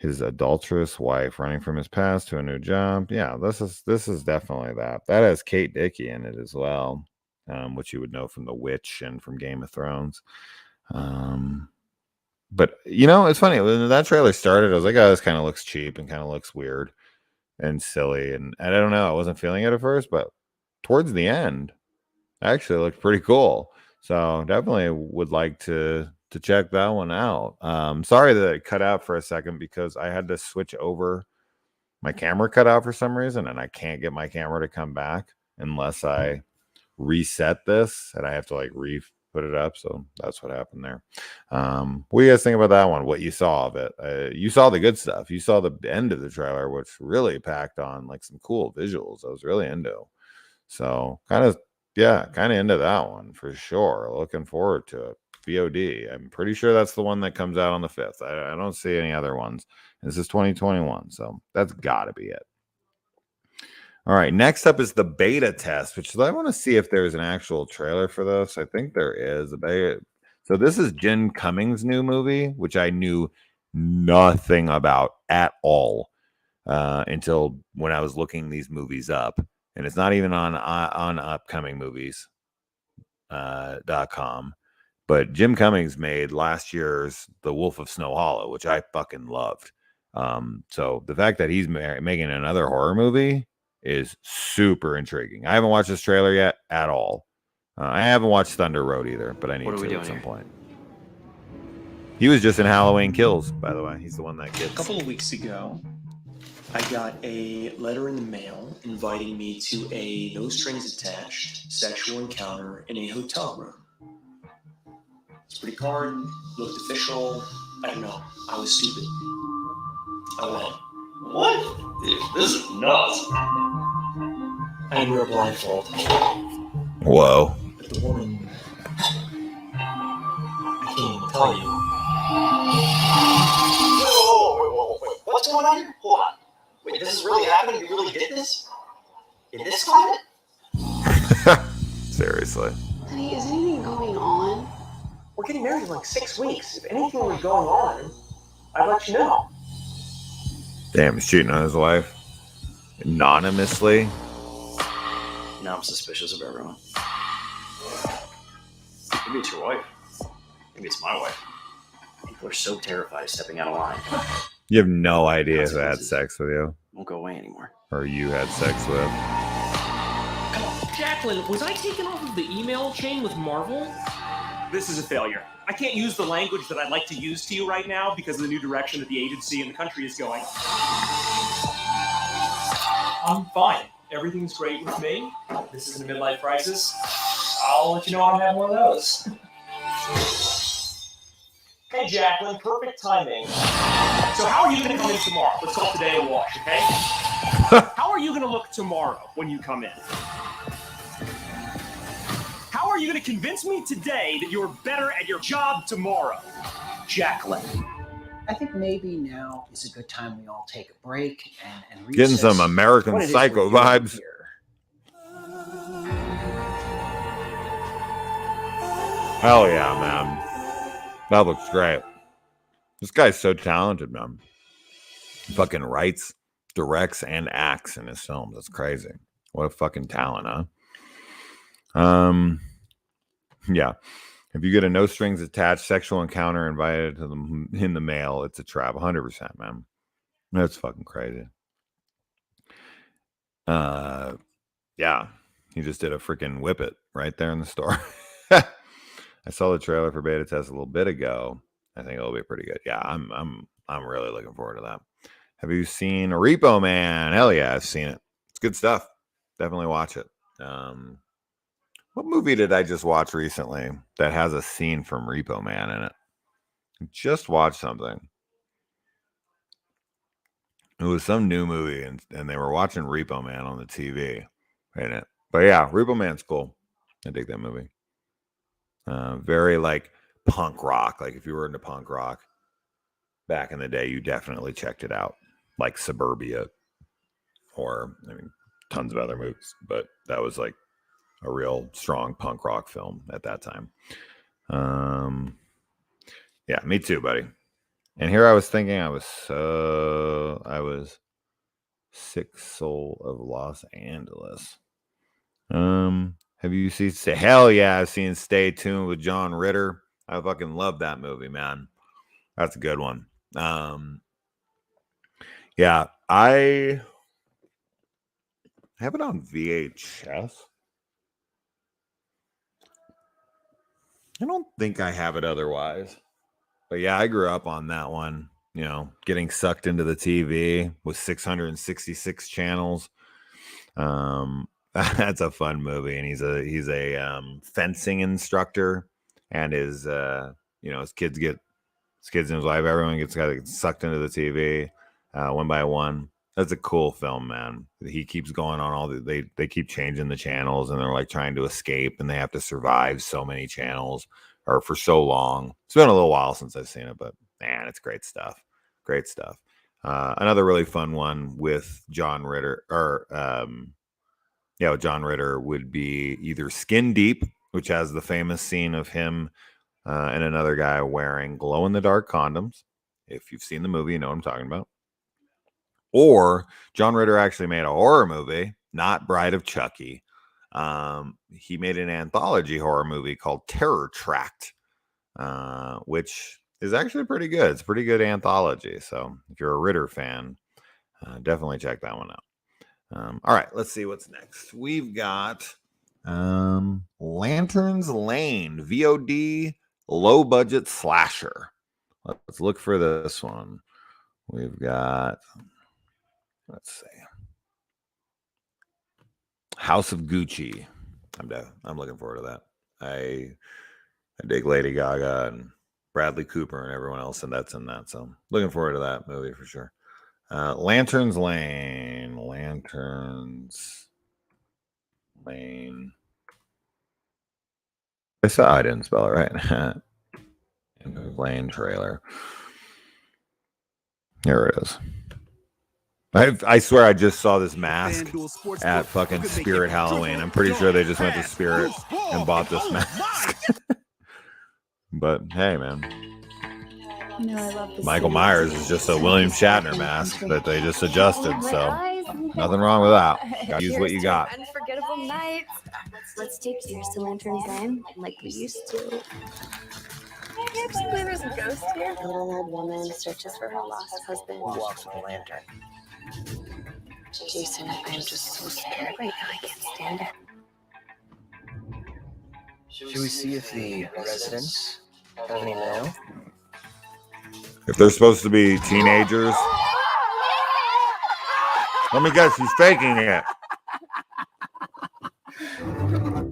his adulterous wife running from his past to a new job. Yeah, this is definitely that. That has Kate Dickie in it as well, which you would know from The Witch and from Game of Thrones. But it's funny when that trailer started. I was like, "Oh, this kind of looks cheap and kind of looks weird and silly." And I don't know, I wasn't feeling it at first, but towards the end, actually looked pretty cool. So definitely would like to check that one out. Sorry that it cut out for a second because I had to switch over. My camera cut out for some reason, and I can't get my camera to come back unless I reset this, and I have to like put it up. So that's what happened there. What do you guys think about that one? What you saw of it? You saw the good stuff. You saw the end of the trailer, which really packed on like some cool visuals. I was really into. So kind of into that one for sure. Looking forward to it. VOD. I'm pretty sure that's the one that comes out on the 5th. I don't see any other ones. This is 2021, so that's got to be it. All right, next up is the beta test, which I want to see if there's an actual trailer for this. I think there is. So this is Jim Cummings' new movie, which I knew nothing about at all until when I was looking these movies up. And it's not even on upcomingmovies.com. But Jim Cummings made last year's The Wolf of Snow Hollow, which I fucking loved. So the fact that he's making another horror movie is super intriguing. I haven't watched this trailer yet at all. I haven't watched Thunder Road either, but I need to at some point. He was just in Halloween Kills, by the way. He's the one that gets. A couple of weeks ago, I got a letter in the mail inviting me to a no strings attached sexual encounter in a hotel room. It's pretty card, looked official. I don't know. I was stupid. I went, "What? Dude, this is nuts." I had to wear a blindfold. Whoa. But the woman, I can't even tell you. Wait. What's going on here? Hold on. Wait, this is really happening? You really did this? In this climate? Seriously. Honey, is anything going on? We're getting married in like 6 weeks. If anything was going on, I'd let you know. Damn, he's cheating on his wife. Anonymously. Now I'm suspicious of everyone. Maybe it's your wife. Maybe it's my wife. People are so terrified of stepping out of line. You have no idea who had sex with you. Won't go away anymore. Or you had sex with. Jacqueline, was I taken off of the email chain with Marvel? This is a failure. I can't use the language that I'd like to use to you right now because of the new direction that the agency and the country is going. I'm fine. Everything's great with me. This isn't a midlife crisis. I'll let you know when I have one of those. Hey, Jacqueline, perfect timing. So how are you going to come in tomorrow? Let's talk today and wash, okay? How are you going to look tomorrow when you come in? How are you going to convince me today that you're better at your job tomorrow? Jacqueline. I think maybe now is a good time we all take a break and Getting some American Psycho vibes. Hell yeah, man. That looks great. This guy's so talented, man. He fucking writes, directs, and acts in his films. That's crazy. What a fucking talent, huh? Yeah. If you get a no strings attached sexual encounter invited to them in the mail, it's a trap. 100%, man. That's fucking crazy. Yeah. He just did a freaking whip it right there in the store. I saw the trailer for beta test a little bit ago. I think it'll be pretty good. Yeah, I'm really looking forward to that. Have you seen Repo Man? Hell yeah, I've seen it. It's good stuff. Definitely watch it. What movie did I just watch recently that has a scene from Repo Man in it? Just watched something. It was some new movie, and they were watching Repo Man on the TV in it. But yeah, Repo Man's cool. I dig that movie. Very like punk rock. Like if you were into punk rock back in the day, you definitely checked it out. Like Suburbia or tons of other movies. But that was like a real strong punk rock film at that time. Yeah, me too, buddy. And here I was thinking I was Sick Soul of Los Angeles. Have you seen hell yeah, I've seen Stay Tuned with John Ritter. I fucking love that movie, man. That's a good one. Yeah, I have it on VHS. I don't think I have it otherwise. But yeah, I grew up on that one, you know, getting sucked into the TV with 666 channels. That's a fun movie, and he's a fencing instructor, and his his kids in his life, everyone gets sucked into the TV one by one. That's a cool film, man. He keeps going on they keep changing the channels, and they're like trying to escape, and they have to survive so many channels or for so long. It's been a little while since I've seen it, but man, it's great stuff. Great stuff. Another really fun one with John Ritter, John Ritter would be either Skin Deep, which has the famous scene of him and another guy wearing glow-in-the-dark condoms. If you've seen the movie, you know what I'm talking about. Or John Ritter actually made a horror movie, not Bride of Chucky. He made an anthology horror movie called Terror Tract, which is actually pretty good. It's a pretty good anthology. So if you're a Ritter fan, definitely check that one out. All right, let's see what's next. We've got Lanterns Lane, VOD low budget slasher. Let's look for this one. We've got, let's see, House of Gucci. I'm looking forward to that. I dig Lady Gaga and Bradley Cooper and everyone else, and that's in that. So looking forward to that movie for sure. Lanterns Lane. I didn't spell it right. Lane trailer. Here it is. I swear I just saw this mask at fucking Spirit Halloween. I'm pretty sure they just went to Spirit and bought this mask. But hey, man. Michael Myers is just a William Shatner mask that they just adjusted. So nothing wrong with that. Gotta use what you got. Unforgettable nights. Let's take cheers to Lantern's Lane like we used to. I actually believe there's a ghost here. A little old woman searches for her lost husband. Who walks with a lantern? Jason, I'm just so scared right now. I can't stand it. Should we see if the residents have any mail? If they're supposed to be teenagers, let me guess, he's faking it.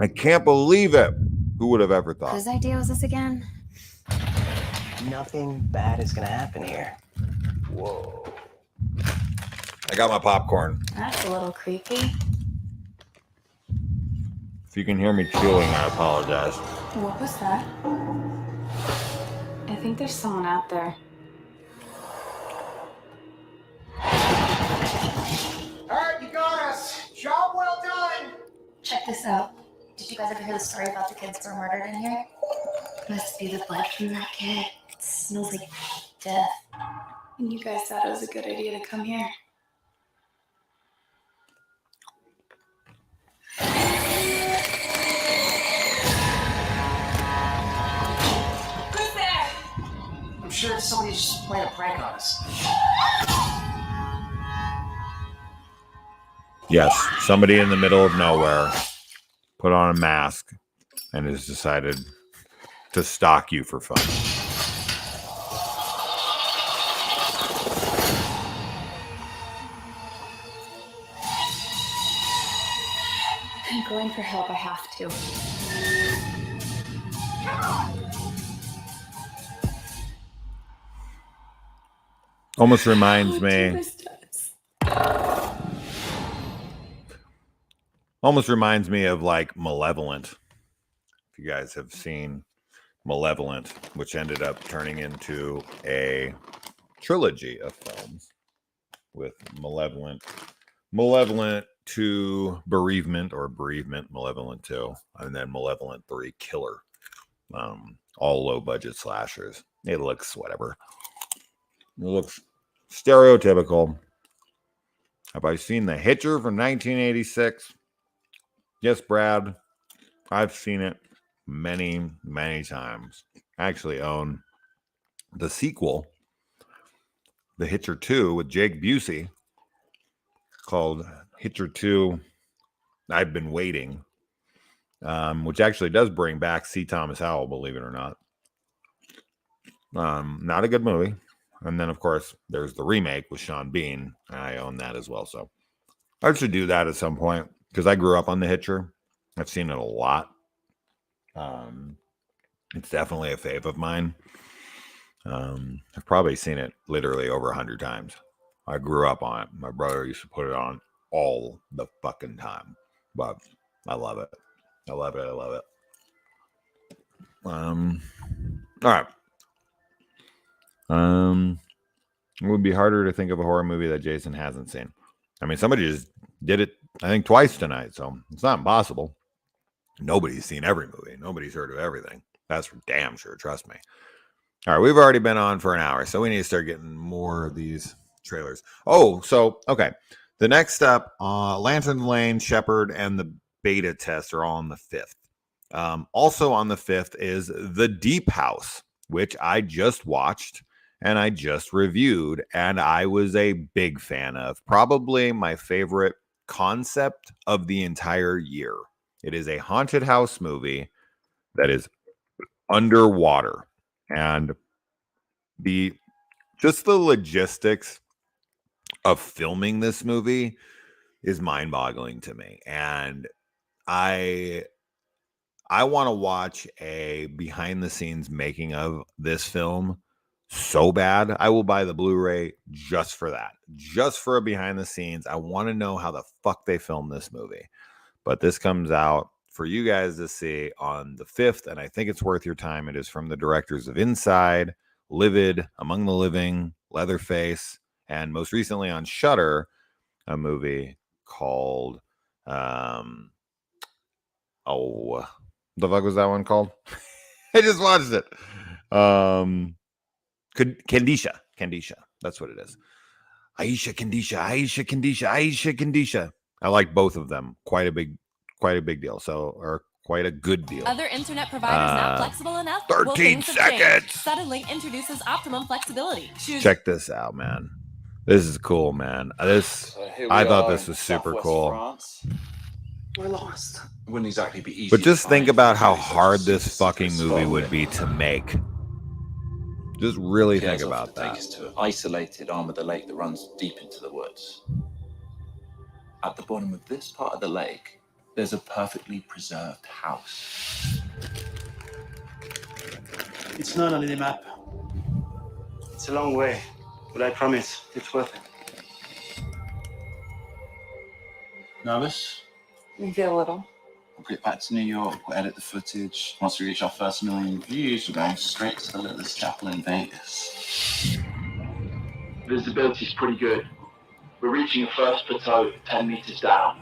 I can't believe it. Who would have ever thought? Whose idea was this again? Nothing bad is gonna happen here. Whoa. I got my popcorn. That's a little creepy. If you can hear me chewing, I apologize. What was that? I think there's someone out there. All right, you got us. Job well done. Check this out. Did you guys ever hear the story about the kids who were murdered in here? Must be the blood from that kid. It smells like death. And you guys thought it was a good idea to come here. Who's there? I'm sure it's somebody just playing a prank on us. Yes, somebody in the middle of nowhere put on a mask and has decided to stalk you for fun. I'm going for help. I have to. Almost reminds me. Almost reminds me of like Malevolent. If you guys have seen Malevolent, which ended up turning into a trilogy of films with Malevolent 2, Bereavement, Malevolent 2, and then Malevolent 3, Killer. All low budget slashers. It looks whatever. looks stereotypical. Have I seen The Hitcher from 1986? Yes, Brad. I've seen it many, many times. I actually own the sequel, The Hitcher 2, with Jake Busey, called Hitcher 2, I've Been Waiting, which actually does bring back C. Thomas Howell, believe it or not. Not a good movie. And then, of course, there's the remake with Sean Bean. I own that as well. So I should do that at some point because I grew up on The Hitcher. I've seen it a lot. It's definitely a fave of mine. I've probably seen it literally over 100 times. I grew up on it. My brother used to put it on all the fucking time. But I love it. I love it. I love it. All right. It would be harder to think of a horror movie that Jason hasn't seen. I mean, somebody just did it, I think, twice tonight, so it's not impossible. Nobody's seen every movie. Nobody's heard of everything. That's for damn sure. Trust me. All right, we've already been on for an hour, so we need to start getting more of these trailers. Oh, so, okay. The next step, Lantern Lane, Shepard, and the beta test are all on the 5th. Also on the 5th is The Deep House, which I just watched and I just reviewed, and I was a big fan of. Probably my favorite concept of the entire year. It is a haunted house movie that is underwater, and just the logistics of filming this movie is mind-boggling to me. And I want to watch a behind-the-scenes making of this film so bad. I will buy the Blu-ray just for that. Just for a behind-the-scenes. I want to know how the fuck they filmed this movie. But this comes out for you guys to see on the 5th, and I think it's worth your time. It is from the directors of Inside, Livid, Among the Living, Leatherface, and most recently on Shudder, a movie called the fuck was that one called? I just watched it. Candisha. That's what it is. Aisha Candisha. I like both of them. Quite a big deal. So, or quite a good deal. Other internet providers not flexible enough? 13 seconds. Suddenly introduces optimum flexibility. Check this out, man. This is cool, man. I thought this was super cool. France. We're lost. It wouldn't exactly be easy. But just to think find about how such hard a this fucking movie would be to make. Just really think about that. Take us to an isolated arm of the lake that runs deep into the woods. At the bottom of this part of the lake, there's a perfectly preserved house. It's not on the map. It's a long way, but I promise it's worth it. Nervous? Maybe a little. We'll get back to New York, we'll edit the footage. Once we reach our first 1 million views, we're going straight to the littlest chapel in Vegas. Visibility's pretty good. We're reaching a first plateau 10 meters down.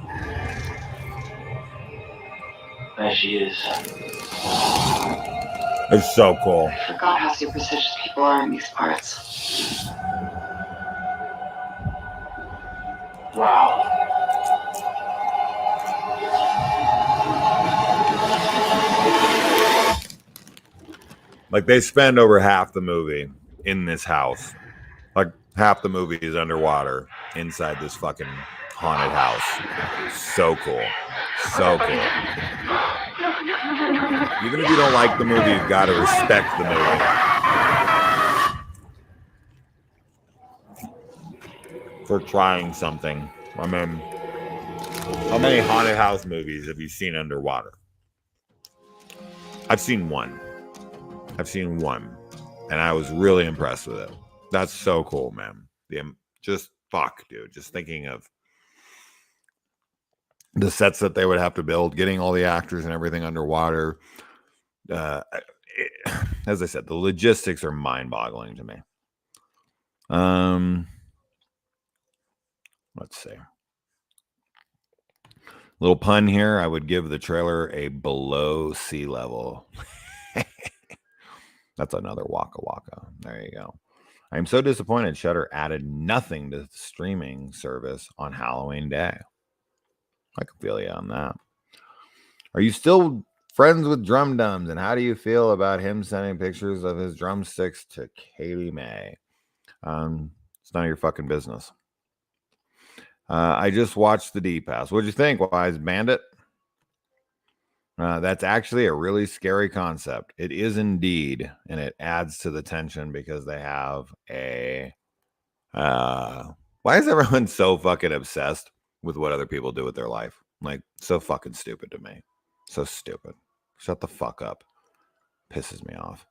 There she is. It's so cool. I forgot how superstitious people are in these parts. Wow. Like, they spend over half the movie in this house. Like, half the movie is underwater inside this fucking haunted house. So cool. So cool. Even if you don't like the movie, you've got to respect the movie for trying something. I mean, how many haunted house movies have you seen underwater? I've seen one. And I was really impressed with it. That's so cool, man. Just fuck, dude. Just thinking of the sets that they would have to build, getting all the actors and everything underwater. As I said, the logistics are mind-boggling to me. Let's see. Little pun here. I would give the trailer a below sea level. That's another Waka Waka. There you go. I'm so disappointed Shudder added nothing to the streaming service on Halloween Day. I can feel you on that. Are you still friends with Drum Dums? And how do you feel about him sending pictures of his drumsticks to Kaylee May? It's none of your fucking business. I just watched the D-Pass. What'd you think, Wise Bandit? That's actually a really scary concept. It is indeed, and it adds to the tension because they have a... why is everyone so fucking obsessed with what other people do with their life? Like, so fucking stupid to me. So stupid. Shut the fuck up. Pisses me off.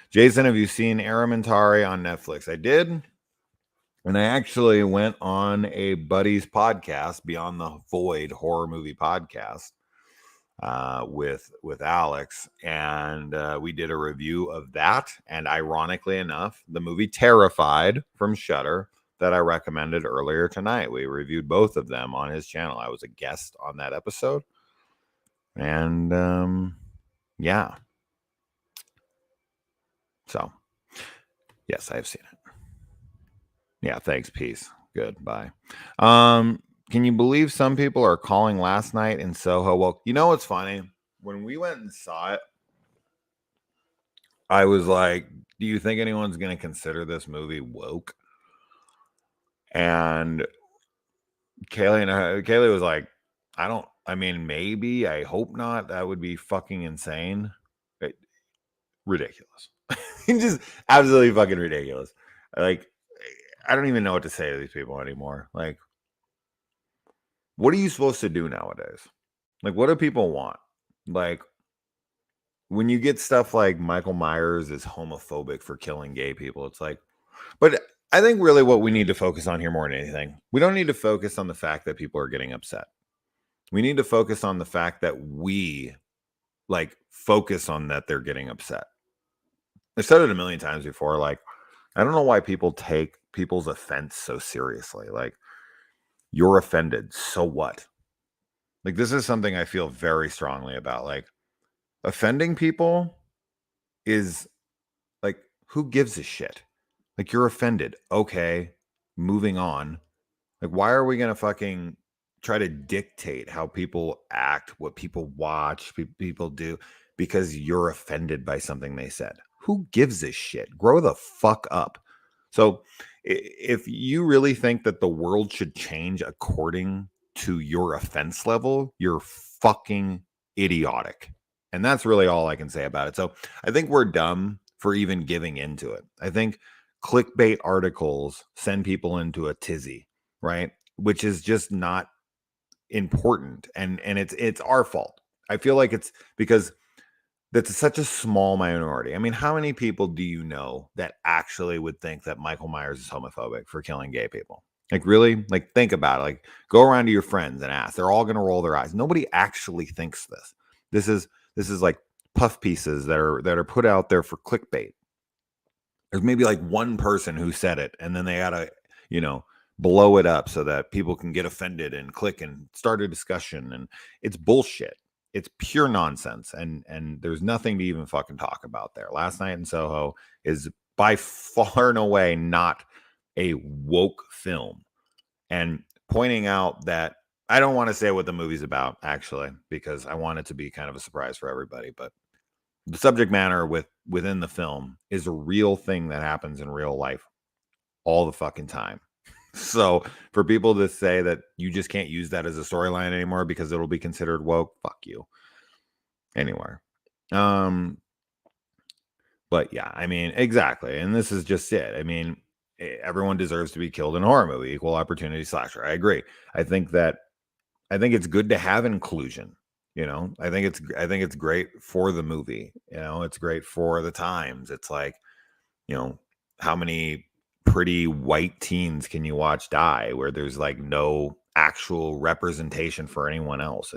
Jason, have you seen Aramentari on Netflix? I did. And I actually went on a buddy's podcast, Beyond the Void horror movie podcast, with Alex, and we did a review of that. And ironically enough, the movie Terrified from Shudder that I recommended earlier tonight, we reviewed both of them on his channel. I was a guest on that episode, and yeah. So, yes, I have seen it. Yeah, thanks. Peace. Good. Bye. Can you believe some people are calling last night in Soho? Well, you know what's funny? When we went and saw it, I was like, do you think anyone's going to consider this movie woke? And Kaylee was like, I mean, maybe, I hope not. That would be fucking insane. Ridiculous. Just absolutely fucking ridiculous. Like, I don't even know what to say to these people anymore. Like, what are you supposed to do nowadays? Like, what do people want? Like, when you get stuff like Michael Myers is homophobic for killing gay people, it's like, but I think really what we need to focus on here more than anything, we don't need to focus on the fact that people are getting upset. We need to focus on the fact that we like focus on that they're getting upset. I've said it a million times before. Like, I don't know why people take people's offense so seriously. Like, you're offended. So what? Like, this is something I feel very strongly about. Like, offending people is like, who gives a shit? Like, you're offended. Okay, moving on. Like, why are we going to fucking try to dictate how people act, what people watch, people do, because you're offended by something they said? Who gives a shit? Grow the fuck up. So if you really think that the world should change according to your offense level, you're fucking idiotic. And that's really all I can say about it. So I think we're dumb for even giving into it. I think clickbait articles send people into a tizzy, right? Which is just not important. And it's our fault. I feel like it's because that's such a small minority. I mean, how many people do you know that actually would think that Michael Myers is homophobic for killing gay people? Like, really? Like, think about it. Like, go around to your friends and ask. They're all going to roll their eyes. Nobody actually thinks this. This is like puff pieces that are put out there for clickbait. There's maybe like one person who said it, and then they gotta, blow it up so that people can get offended and click and start a discussion. And it's bullshit. It's pure nonsense. And there's nothing to even fucking talk about there. Last Night in Soho is by far and away not a woke film. And pointing out that I don't want to say what the movie's about, actually, because I want it to be kind of a surprise for everybody. But the subject matter within the film is a real thing that happens in real life all the fucking time. So for people to say that you just can't use that as a storyline anymore because it'll be considered woke, fuck you. Anyway. But yeah, I mean, exactly. And this is just it. I mean, everyone deserves to be killed in a horror movie, equal opportunity slasher. I agree. I think it's good to have inclusion. I think it's great for the movie. It's great for the times. It's like, how many pretty white teens can you watch die where there's like no actual representation for anyone else?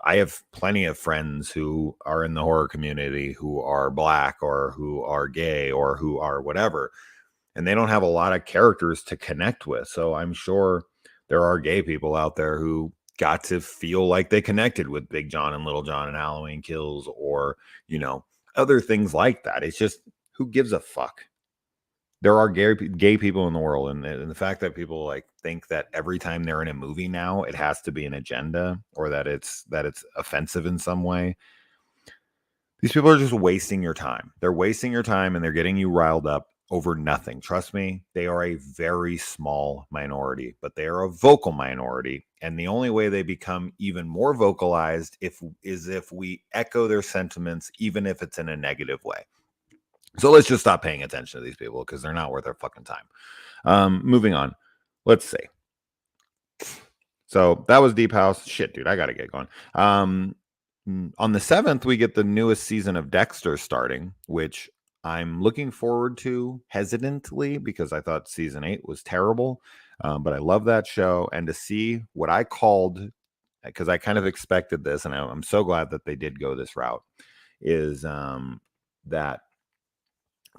I have plenty of friends who are in the horror community who are black or who are gay or who are whatever, and they don't have a lot of characters to connect with. So I'm sure there are gay people out there who got to feel like they connected with Big John and Little John and Halloween Kills or, other things like that. It's just, who gives a fuck? there are gay people in the world, and the fact that people like think that every time they're in a movie now it has to be an agenda or that it's offensive in some way. These people are just wasting your time. They're wasting your time and they're getting you riled up over nothing. Trust me, they are a very small minority, but they are a vocal minority. And the only way they become even more vocalized is if we echo their sentiments, even if it's in a negative way. So let's just stop paying attention to these people because they're not worth our fucking time. Moving on. Let's see. So that was Deep House. Shit, dude, I got to get going. On the 7th, we get the newest season of Dexter starting, which I'm looking forward to hesitantly because I thought season 8 was terrible. But I love that show. And to see what I called, because I kind of expected this, and I'm so glad that they did go this route, is that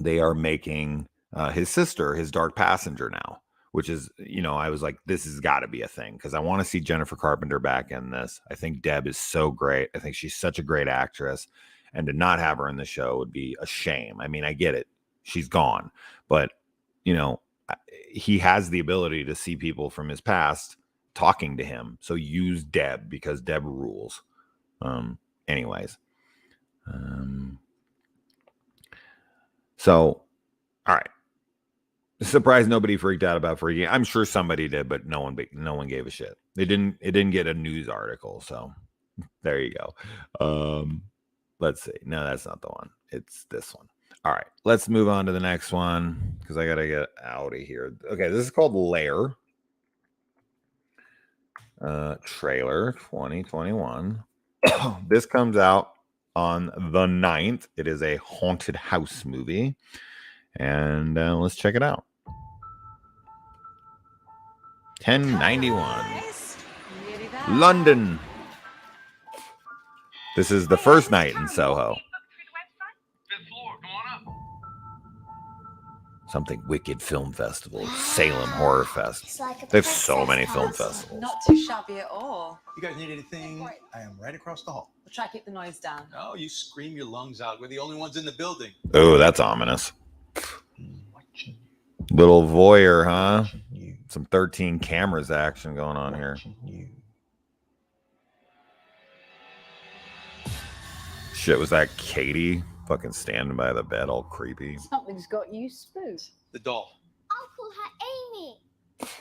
they are making his sister his dark passenger now, which is, I was like, this has got to be a thing because I want to see Jennifer Carpenter back in this. I think Deb is so great. I think she's such a great actress. And to not have her in the show would be a shame. I mean, I get it. She's gone. But, he has the ability to see people from his past talking to him. So use Deb because Deb rules. Anyways. So, all right. Surprised nobody freaked out about freaking. I'm sure somebody did, but no one gave a shit. It didn't get a news article. So there you go. Let's see. No, that's not the one. It's this one. All right, let's move on to the next one because I gotta get out of here. Okay, this is called Lair. Trailer 2021. This comes out on the 9th. It is a haunted house movie. And let's check it out. 1091. London. This is the first night in Soho. Something Wicked Film Festival, Salem Horror Fest. They have so many film festivals. Not too shabby at all. You guys need anything? I am right across the hall. We'll try to keep the noise down. No, you scream your lungs out. We're the only ones in the building. Oh, that's ominous. Little voyeur, huh? Some 13 cameras action going on here. Shit, was that Katie fucking standing by the bed all creepy? Something's got you spooked. The doll. I'll call her Amy.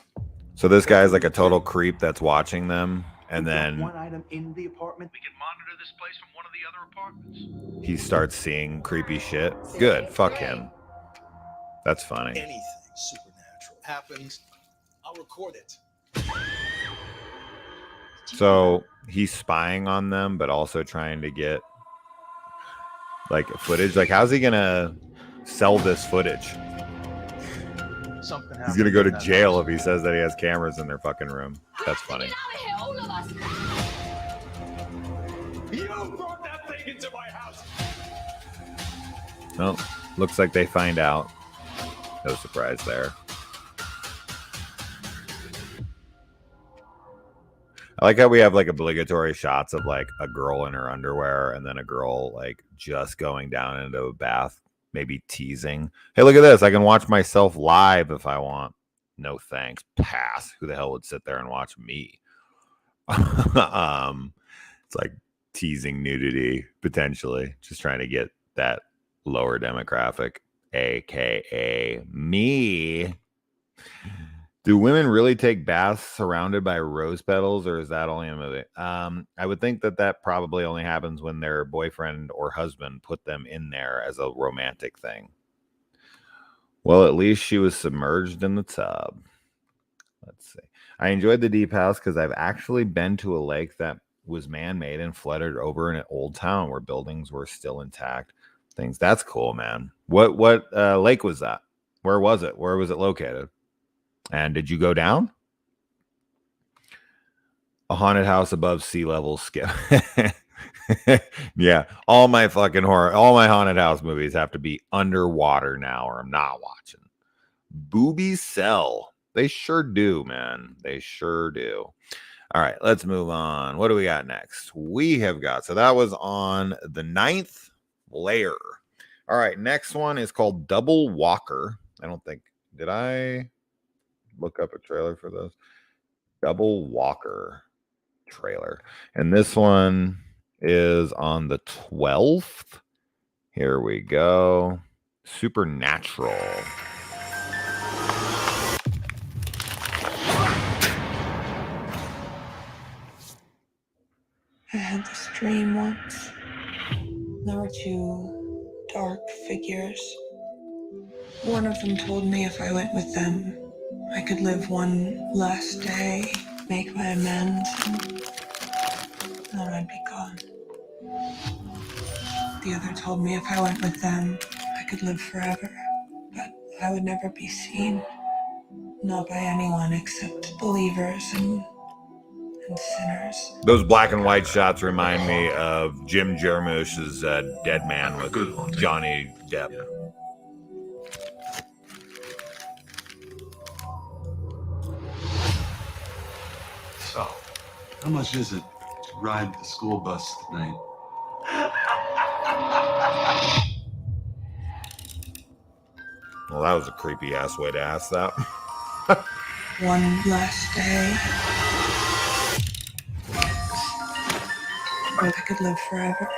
So this guy's like a total creep that's watching them, and then one item in the apartment. We can monitor this place from one of the other apartments. he starts seeing creepy shit. Good, fuck him. That's funny. Anything supernatural happens, I'll record it. So he's spying on them, but also trying to get like footage. Like, how's he gonna sell this footage? Something He's gonna go to jail if he says that he has cameras in their fucking room. That's funny. You brought that thing into my house. Well, looks like they find out. No surprise there. I like how we have like obligatory shots of like a girl in her underwear and then a girl like just going down into a bath, maybe teasing. Hey, look at this. I can watch myself live if I want. No thanks. Pass. Who the hell would sit there and watch me? It's like teasing nudity, potentially. Just trying to get that lower demographic, aka me. Do women really take baths surrounded by rose petals, or is that only in a movie? I would think that probably only happens when their boyfriend or husband put them in there as a romantic thing. Well, at least she was submerged in the tub. Let's see. I enjoyed the Deep House because I've actually been to a lake that was man-made and flooded over in an old town where buildings were still intact. Things. That's cool, man. What lake was that? Where was it? Where was it located? And did you go down? A haunted house above sea level skip. Yeah, all my haunted house movies have to be underwater now or I'm not watching. Boobies sell. They sure do, man. They sure do. All right, let's move on. What do we got next? We have got, so that was on the 9th, Lair. All right, next one is called Double Walker. I don't think, did I look up a trailer for this? Double Walker trailer. And this one is on the 12th. Here we go. Supernatural. I had this dream once. There were two dark figures. One of them told me if I went with them, I could live one last day, make my amends, and then I'd be gone. The other told me if I went with them, I could live forever, but I would never be seen. Not by anyone except believers and sinners. Those black and white shots remind me of Jim Jarmusch's Dead Man with Johnny Depp. Yeah. So, how much is it to ride the school bus tonight? Well, that was a creepy ass way to ask that. One last day. Or I could live forever.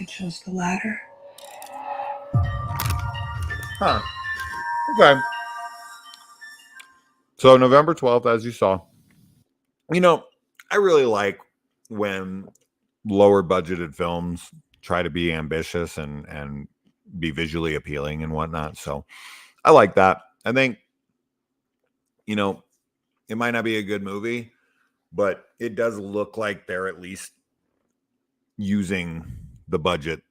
I chose the latter. Huh. Okay. So November 12th, as you saw. You know, I really like when lower budgeted films try to be ambitious and be visually appealing and whatnot. So I like that. I think, you know, it might not be a good movie, but it does look like they're at least using the budget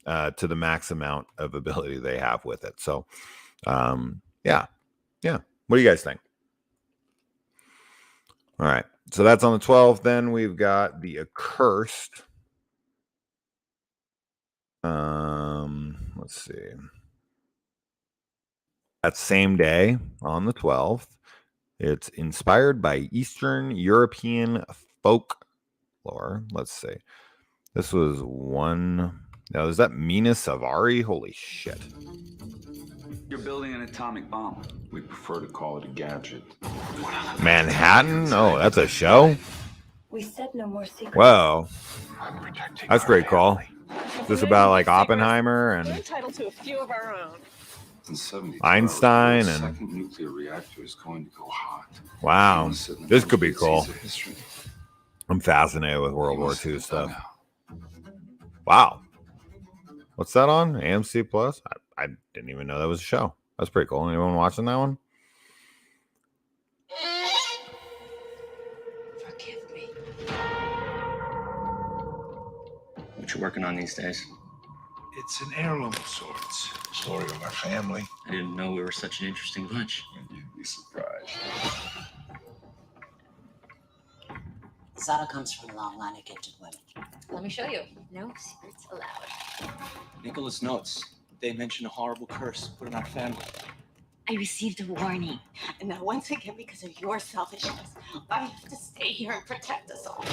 to the max amount of ability they have with it. So, yeah. What do you guys think? All right. So that's on the 12th. Then we've got the Accursed. Let's see. That same day on the 12th. It's inspired by Eastern European folklore. Let's see. This was one. Now, is that Mina Savari? Holy shit. You're building an atomic bomb. We prefer to call it a gadget. Manhattan? Oh, that's a show? We said no more secrets. Whoa. That's pretty cool. Is this about like Oppenheimer We're and entitled to a few of our own. In 72 Einstein hours, the and- second nuclear reactor is going to go hot. wow. This could be cool. Scenes of history. I'm fascinated with World War II stuff. Wow. What's that on? AMC Plus? I didn't even know that was a show. That's pretty cool. Anyone watching that one? Forgive me. What you working on these days? It's an heirloom of sorts. Story of our family. I didn't know we were such an interesting bunch. And you'd be surprised. Zara comes from a long line of gifted women. Let me show you. No secrets allowed. Nicholas notes. They mentioned a horrible curse put on our family. I received a warning. And now, once again, because of your selfishness, I have to stay here and protect us all.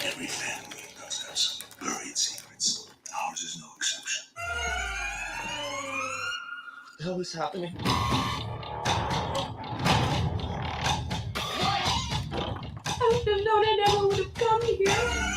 Every family does have some buried secrets. Ours is no exception. What the hell is happening? I would have known I never would have come here.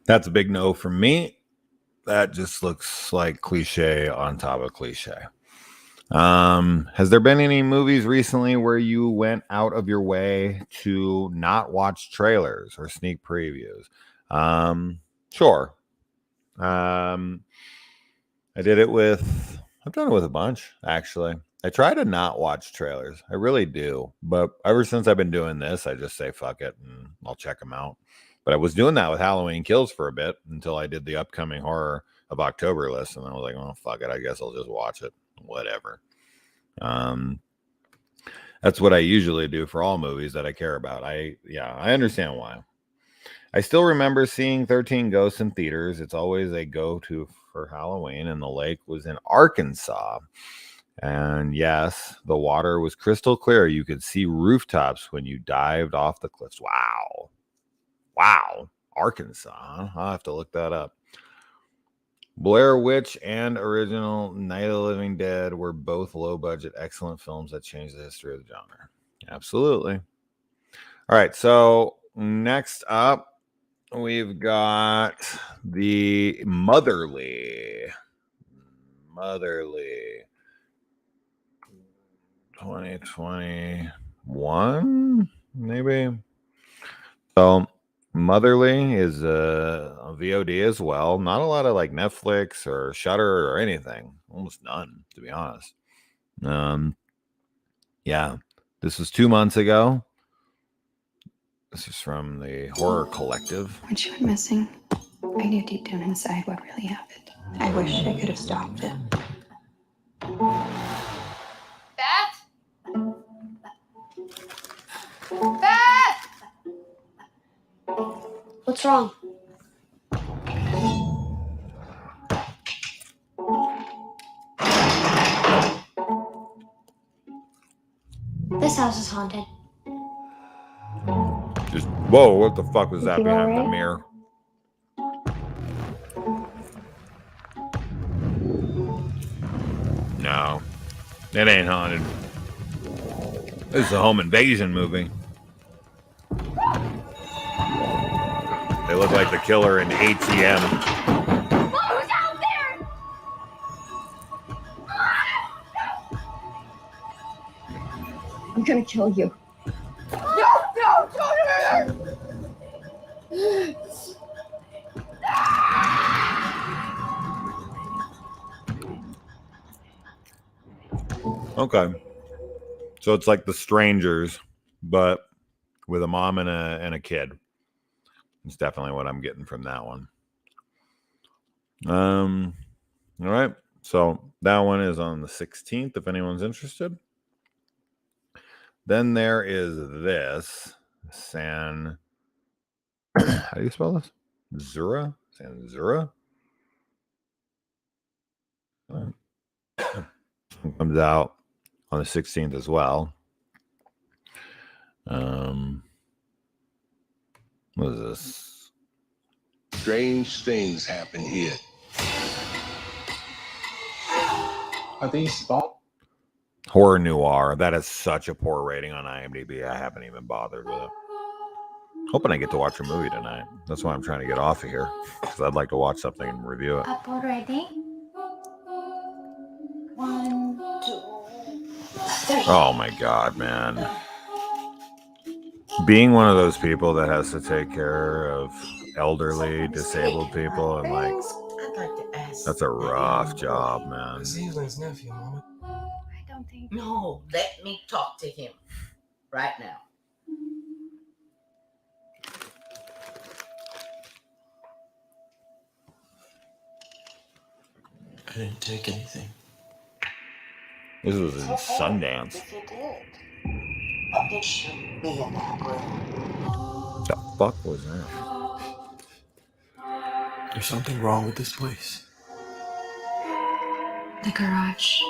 That's a big no for me. That just looks like cliche on top of cliche. Has there been any movies recently where you went out of your way to not watch trailers or sneak previews? Sure. I've done it with a bunch, actually. I try to not watch trailers. I really do. But ever since I've been doing this, I just say fuck it and I'll check them out. But I was doing that with Halloween Kills for a bit until I did the upcoming horror of October list, and then I was like, oh fuck it, I guess I'll just watch it. Whatever. That's what I usually do for all movies that I care about. I understand why. I still remember seeing 13 Ghosts in theaters. It's always a go-to for Halloween, and the lake was in Arkansas. And yes, the water was crystal clear. You could see rooftops when you dived off the cliffs. Wow. Arkansas, huh? I'll have to look that up. Blair Witch and original Night of the Living Dead were both low-budget, excellent films that changed the history of the genre. Absolutely. All right, so next up, we've got the Motherly 2021, maybe. So Motherly is a VOD as well. Not a lot of like Netflix or Shudder or anything. Almost none, to be honest. Yeah, this was 2 months ago. This is from the Horror Collective. When she went missing, I knew deep down inside what really happened. I wish I could have stopped it. Beth? Beth! What's wrong? This house is haunted. Just, whoa, what the fuck was that behind the mirror? No, it ain't haunted. This is a home invasion movie. They look like the killer in ATM. Who's out there? I'm gonna kill you. No, don't hurt her! Okay, so it's like The Strangers, but with a mom and a kid. It's definitely what I'm getting from that one. All right, so that one is on the 16th if anyone's interested. Then there is this how do you spell this? Sanzura? Comes out on the 16th as well. What is this? Strange things happen here. Are these spots? Horror noir. That is such a poor rating on IMDb. I haven't even bothered with it. Hoping I get to watch a movie tonight. That's why I'm trying to get off of here, because I'd like to watch something and review it. Up already? 1, 2, 3. Oh my god, man. Being one of those people that has to take care of elderly, disabled people, and like, I'd like to ask. that's a rough job, man. It's Evelyn's nephew, Mama. I don't think. No, let me talk to him right now. I didn't take anything. This was in Sundance. If you did, it shouldn't be in that room. The fuck was that? There's something wrong with this place. The garage.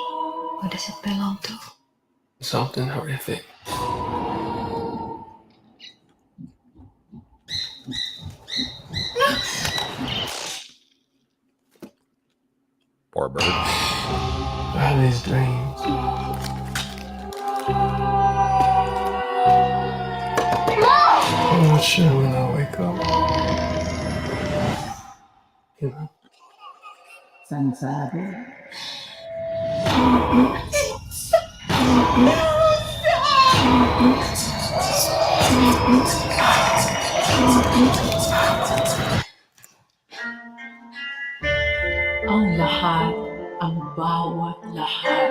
Who does it belong to? Something horrific. Poor bird. I have these dreams. I'm not sure when I wake up. You know? Sanzura. Ang lahat, ang bawat lahat.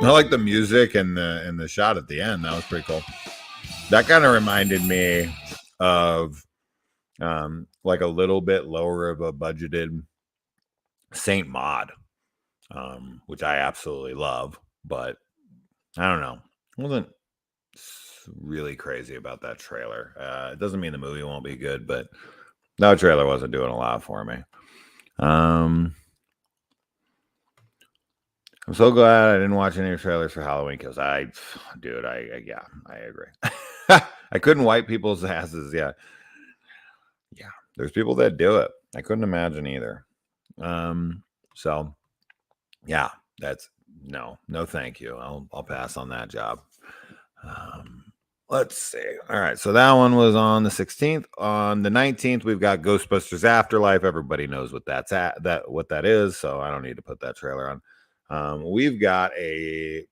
I like the music and the shot at the end. That was pretty cool. That kind of reminded me of like a little bit lower of a budgeted Saint Maud, which I absolutely love, but I don't know. I wasn't really crazy about that trailer. It doesn't mean the movie won't be good, but that trailer wasn't doing a lot for me. I'm so glad I didn't watch any trailers for Halloween because I agree. I couldn't wipe people's asses. Yeah. There's people that do it. I couldn't imagine either. So yeah, that's no, thank you. I'll pass on that job. Let's see. All right, so that one was on the 16th. On the 19th, we've got Ghostbusters Afterlife. Everybody knows what what that is, so I don't need to put that trailer on. We've got a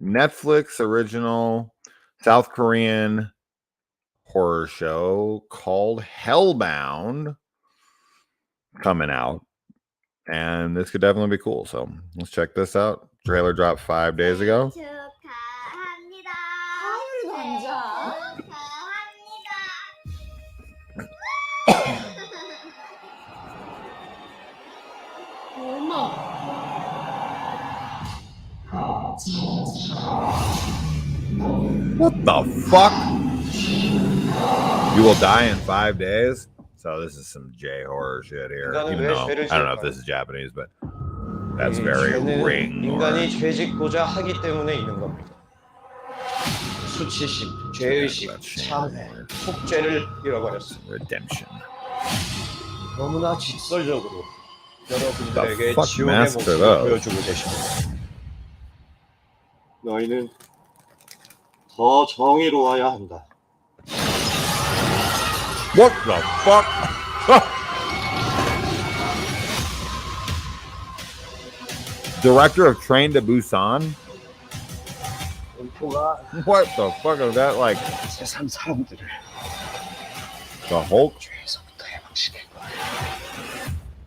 Netflix original South Korean horror show called Hellbound coming out, and this could definitely be cool. So let's check this out. Trailer dropped 5 days ago. What the fuck? You will die in 5 days. So this is some J horror shit here. Even though I don't know if this is Japanese, but that's very Ring. 인간이 죄짓고자 하기 때문에 있는 겁니다. 수치심, 죄의식, 참회, 속죄를 잃어버렸습니다. Redemption. 너무나 직설적으로 여러분들에게 지옥의 모습을 보여주고 계십니다. 너희는 더 정의로워야 한다. What the fuck? Director of Train to Busan? What the fuck is that like? 세상 사람들을 The Hulk? 죄에서부터 해방시킬 거야.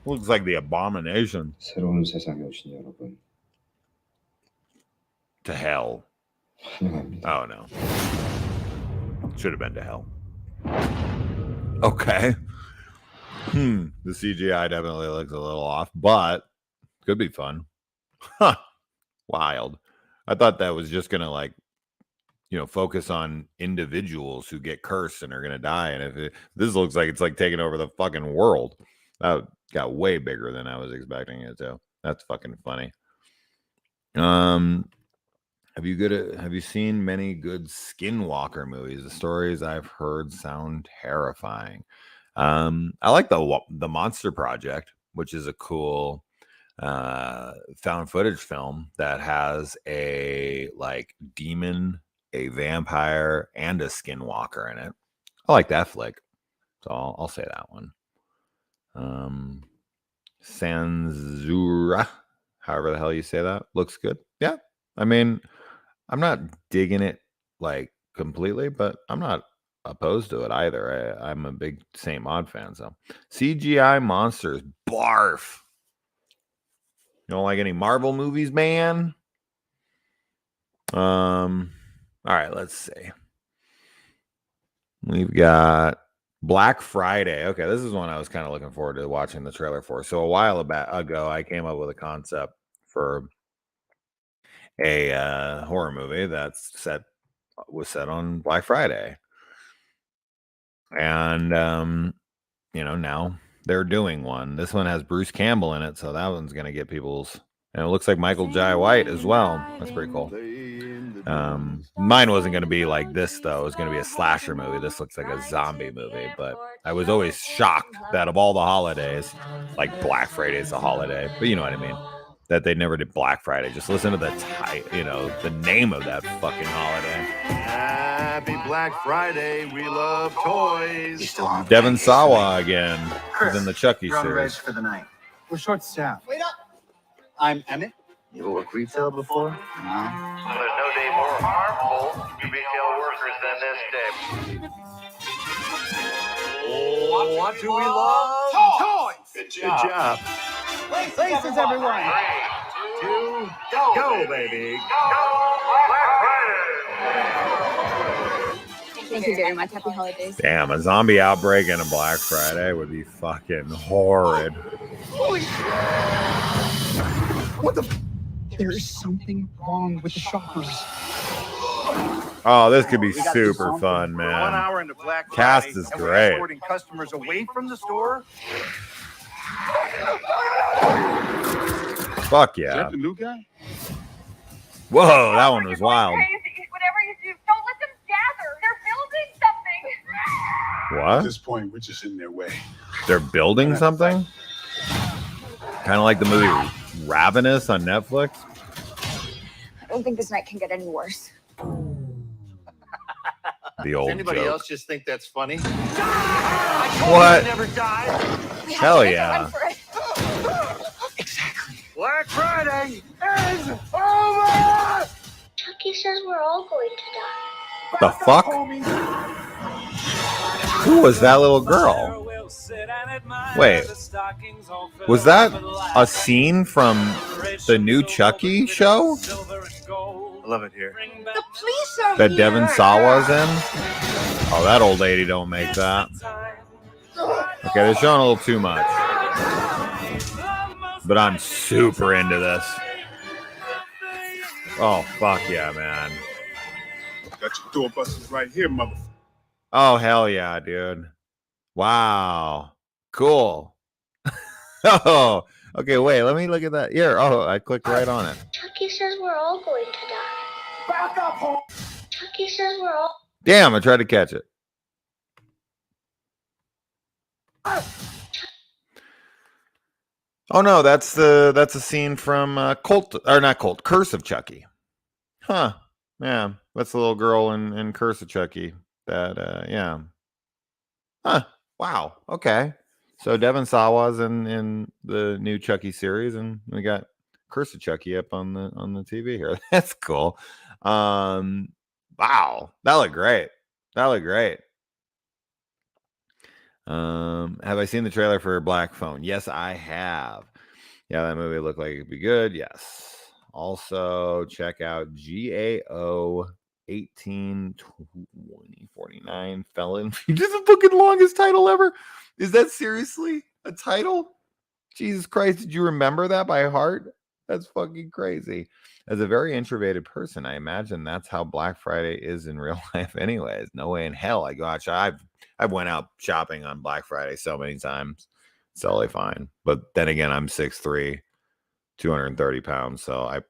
Looks like the Abomination. 새로운 세상에 오신 여러분. To hell. 환영합니다. Oh no. Should have been to hell. Okay. The CGI definitely looks a little off, but could be fun. Huh. Wild. I thought that was just gonna focus on individuals who get cursed and are gonna die. And this looks like it's like taking over the fucking world. That got way bigger than I was expecting it to. That's fucking funny. Have you seen many good Skinwalker movies? The stories I've heard sound terrifying. I like the Monster Project, which is a cool found footage film that has a demon, a vampire, and a Skinwalker in it. I like that flick, so I'll say that one. Sanzura, however the hell you say that, looks good. Yeah, I mean, I'm not digging it completely, but I'm not opposed to it either. I'm a big Saint Maud fan. So CGI monsters, barf. You don't like any Marvel movies, man? All right, let's see. We've got Black Friday. Okay, this is one I was kind of looking forward to watching the trailer for. So a while ago, I came up with a concept for a horror movie was set on Black Friday, and now they're doing one. This one has Bruce Campbell in it, so that one's gonna get people's. And it looks like Michael Jai White as well. That's pretty cool. Mine wasn't gonna be like this though. It was gonna be a slasher movie. This looks like a zombie movie, but I was always shocked that of all the holidays, Black Friday is a holiday, but you know what I mean. That they never did Black Friday. Just listen to the name of that fucking holiday. Happy Black Friday. We love toys. Devin Sawa again. He's in the Chucky series. For the night. We're short-staffed. Wait up. I'm Emmett. You work retail before? No. Well, there's no day more harmful to retail workers than this day. Oh, what do we love? Toys! Good job. Places, everyone. 3, 2, go, baby. Go Black Friday! Thank you very much. Happy holidays. Damn, a zombie outbreak and a Black Friday would be fucking horrid. Holy shit! What the? There is something wrong with the shoppers. Oh, this could be super fun, man. 1 hour into Black Cast Friday, is and we're great. escorting customers away from the store. Fuck Is yeah. that the new guy? Whoa, that one was wild. Whatever you do, don't let them gather. They're building something. What? At this point, we're just in their way. They're building something? Kind of like the movie Ravenous on Netflix. I don't think this night can get any worse. The old Does anybody joke. else just think that's funny? What? Never die. Hell yeah. Exactly. Black Friday is over. Chucky says we're all going to die. The fuck? Who was that little girl? Wait, was that a scene from the new Chucky show I love it here. The police are that Devin Sawa's in? Oh, that old lady don't make that. Okay, they're showing a little too much. But I'm super into this. Oh, fuck yeah, man. Got your doorbusters right here, motherfucker. Oh, hell yeah, dude. Wow. Cool. Oh, okay, wait, let me look at that. Here, oh, I clicked right on it. Chucky says we're all going to die. Back up, home. Chucky says we're all. Damn, I tried to catch it. Oh no, that's a scene from Cult, or not Cult, Curse of Chucky. Huh. Yeah, that's the little girl in Curse of Chucky. That yeah. Huh. Wow. Okay. So Devin Sawa's in the new Chucky series, and we got Curse of Chucky up on the TV here. That's cool. Wow, that looked great. That looked great. Have I seen the trailer for Black Phone? Yes, I have. Yeah, that movie looked like it'd be good. Yes. Also, check out GAO 182049 Felon. This is the fucking longest title ever. Is that seriously a title? Jesus Christ, did you remember that by heart? That's fucking crazy. As a very introverted person, I imagine that's how Black Friday is in real life anyways. No way in hell I go out. I've went out shopping on Black Friday so many times. It's totally fine. But then again, I'm 6'3", 230 pounds. So I'm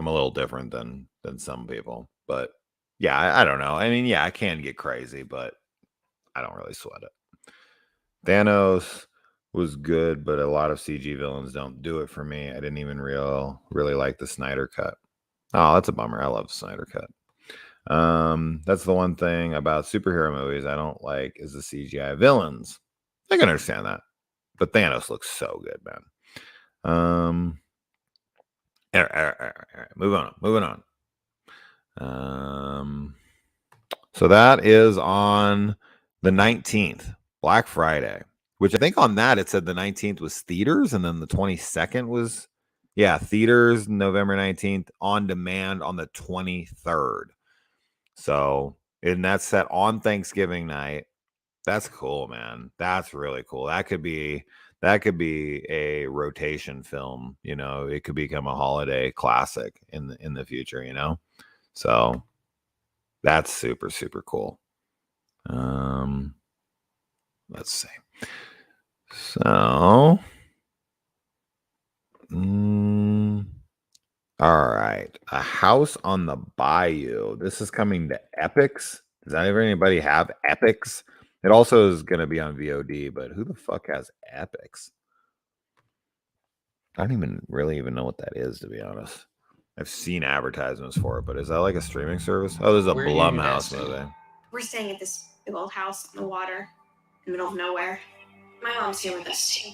a little different than some people. But yeah, I don't know. I mean, yeah, I can get crazy, but I don't really sweat it. Thanos was good, but a lot of CG villains don't do it for me. I didn't even really like the Snyder cut. Oh, that's a bummer. I love the Snyder cut. That's the one thing about superhero movies I don't like is the CGI villains. I can understand that, but Thanos looks so good, man. All right. Moving on. So that is on the 19th, Black Friday, which I think on that it said the 19th was theaters, and then the 22nd was, theaters November 19th, on demand on the 23rd. So, and that's set on Thanksgiving night. That's cool, man. That's really cool. That could be a rotation film. It could become a holiday classic in the future. So that's super, super cool. Let's see. So, all right. A House on the Bayou. This is coming to Epix. Does anybody have Epix? It also is going to be on VOD, but who the fuck has Epix? I don't even know what that is, to be honest. I've seen advertisements for it, but is that like a streaming service? Oh, there's a Blumhouse movie. We're staying at this big old house on the water in the middle of nowhere. My mom's here with us too.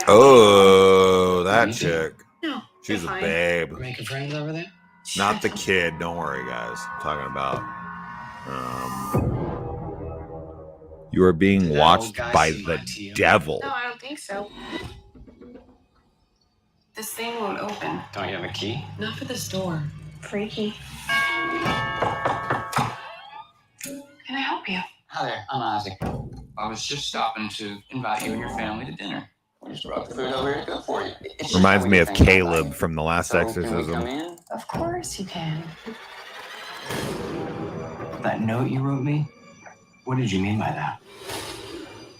Oh, that chick. No, she's a fine. babe. We're making friends over there? Not the kid. Don't worry, guys. I'm talking about. You are being watched by the devil. No, I don't think so. This thing won't open. Don't you have a key? Not for this door. Freaky. Can I you? Hi there, I'm Isaac. I was just stopping to invite you and your family to dinner. We just brought the food over here to cook for you. It's just Reminds how me we of do things, Caleb right? from the last So, can we Exorcism. come in? Of course you can. That note you wrote me? What did you mean by that?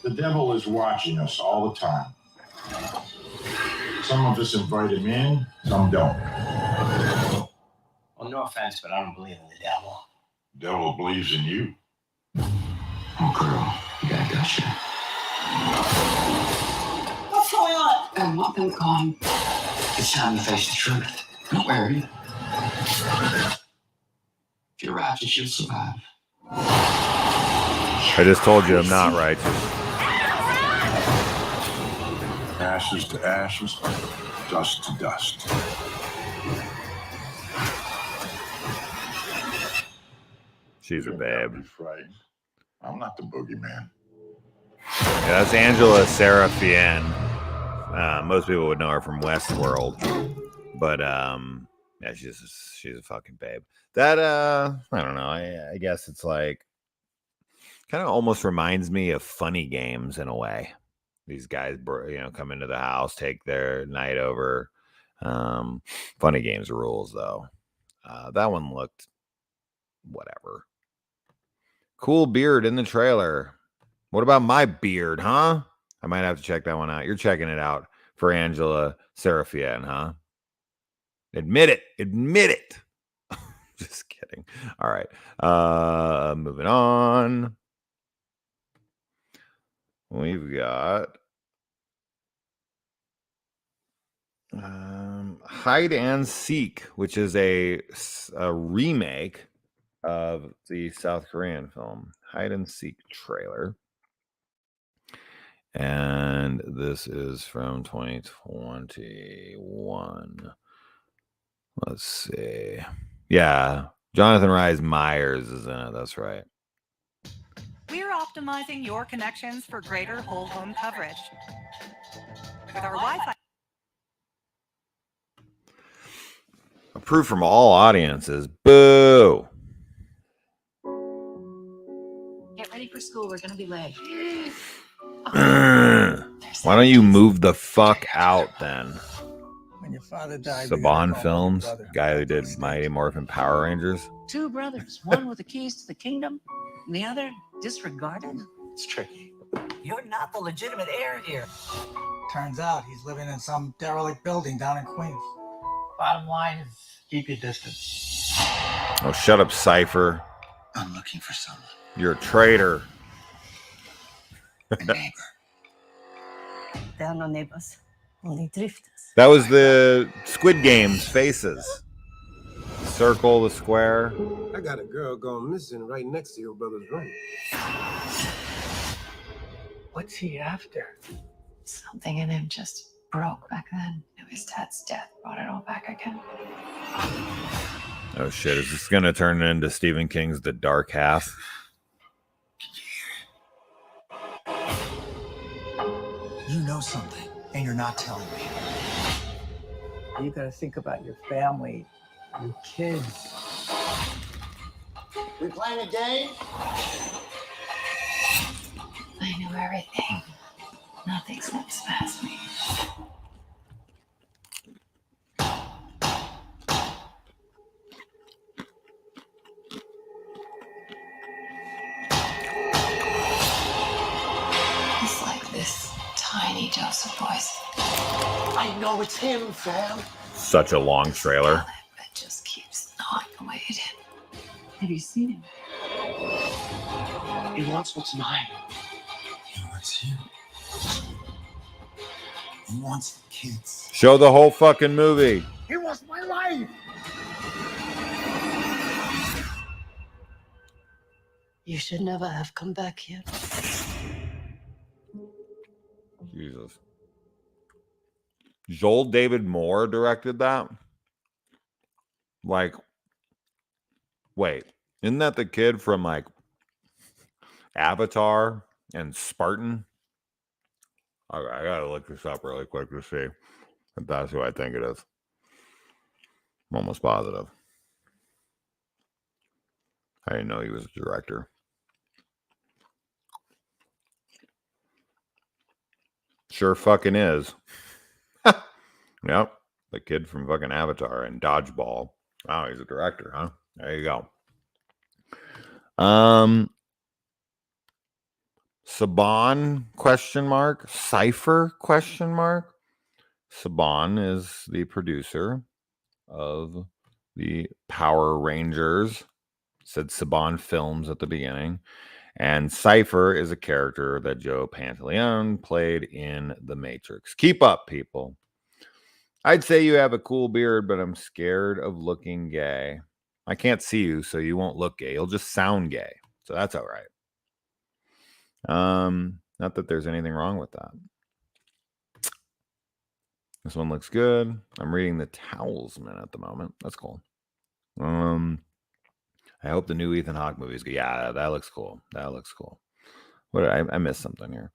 The devil is watching us all the time. Some of us invite him in, some don't. Well, no offense, but I don't believe in the devil. The devil believes in you. Oh, girl, you got a gusher. What's going on? I want them gone. It's time to face the truth. Don't worry. If you're righteous, you'll survive. I just told you I'm not righteous. Ashes to ashes, dust to dust. She's a You babe. gotta be frightened. I'm not the boogeyman. Yeah, that's Angela Seraphian. Most people would know her from Westworld, but yeah, she's a fucking babe. That I don't know. I guess it's like kind of almost reminds me of Funny Games in a way. These guys, come into the house, take their night over. Funny Games rules though. That one looked whatever. Cool beard in the trailer. What about my beard, huh? I might have to check that one out. You're checking it out for Angela Seraphian, huh? Admit it. Admit it. Just kidding. All right. Moving on. We've got Hide and Seek, which is a remake of the South Korean film Hide and Seek trailer. And this is from 2021. Let's see. Yeah, Jonathan Rhys Meyers is in it. That's right. We're optimizing your connections for greater whole home coverage. With our Wi-Fi. Approved from all audiences. Boo! Get ready for school. We're going to be late. Why don't you move the fuck out then? When your father died, Saban Films, guy who did Mighty Morphin Power Rangers. Two brothers, one with the keys to the kingdom, and the other disregarded. It's tricky. You're not the legitimate heir here. Turns out he's living in some derelict building down in Queens. Bottom line is keep your distance. Oh, shut up, Cypher. I'm looking for someone. You're a traitor. A neighbor. There are no neighbors, only drifters. That was the Squid Game's faces. Circle the square. I got a girl gone missing right next to your brother's room. What's he after? Something in him just broke back then. His dad's death brought it all back again. Oh shit, is this gonna turn into Stephen King's The Dark Half? You know something, and you're not telling me. You gotta think about your family, your kids. We playing a game? I knew everything. Nothing slips past me. It's like this tiny dose of poison. I know it's him, fam. Such a long trailer. It just keeps gnawing away at him. Have you seen him? He wants what's mine. He wants you. He wants the kids. Show the whole fucking movie. He wants my life. You should never have come back here. Jesus. Joel David Moore directed that? Like, wait, isn't that the kid from like Avatar and Spartan? I gotta look this up really quick to see if that's who I think it is. I'm almost positive. I didn't know he was a director. Sure fucking is. Yep. The kid from fucking Avatar and Dodgeball. Wow, he's a director, huh? There you go. Saban question mark? Cypher question mark? Saban is the producer of the Power Rangers. Said Saban Films at the beginning. And Cypher is a character that Joe Pantaleone played in The Matrix. Keep up, people. I'd say you have a cool beard, but I'm scared of looking gay. I can't see you, so you won't look gay. You'll just sound gay. So that's all right. Not that there's anything wrong with that. This one looks good. I'm reading The Towelsman at the moment. That's cool. I hope the new Ethan Hawke movie is good. Yeah, that looks cool. That looks cool. What I missed something here.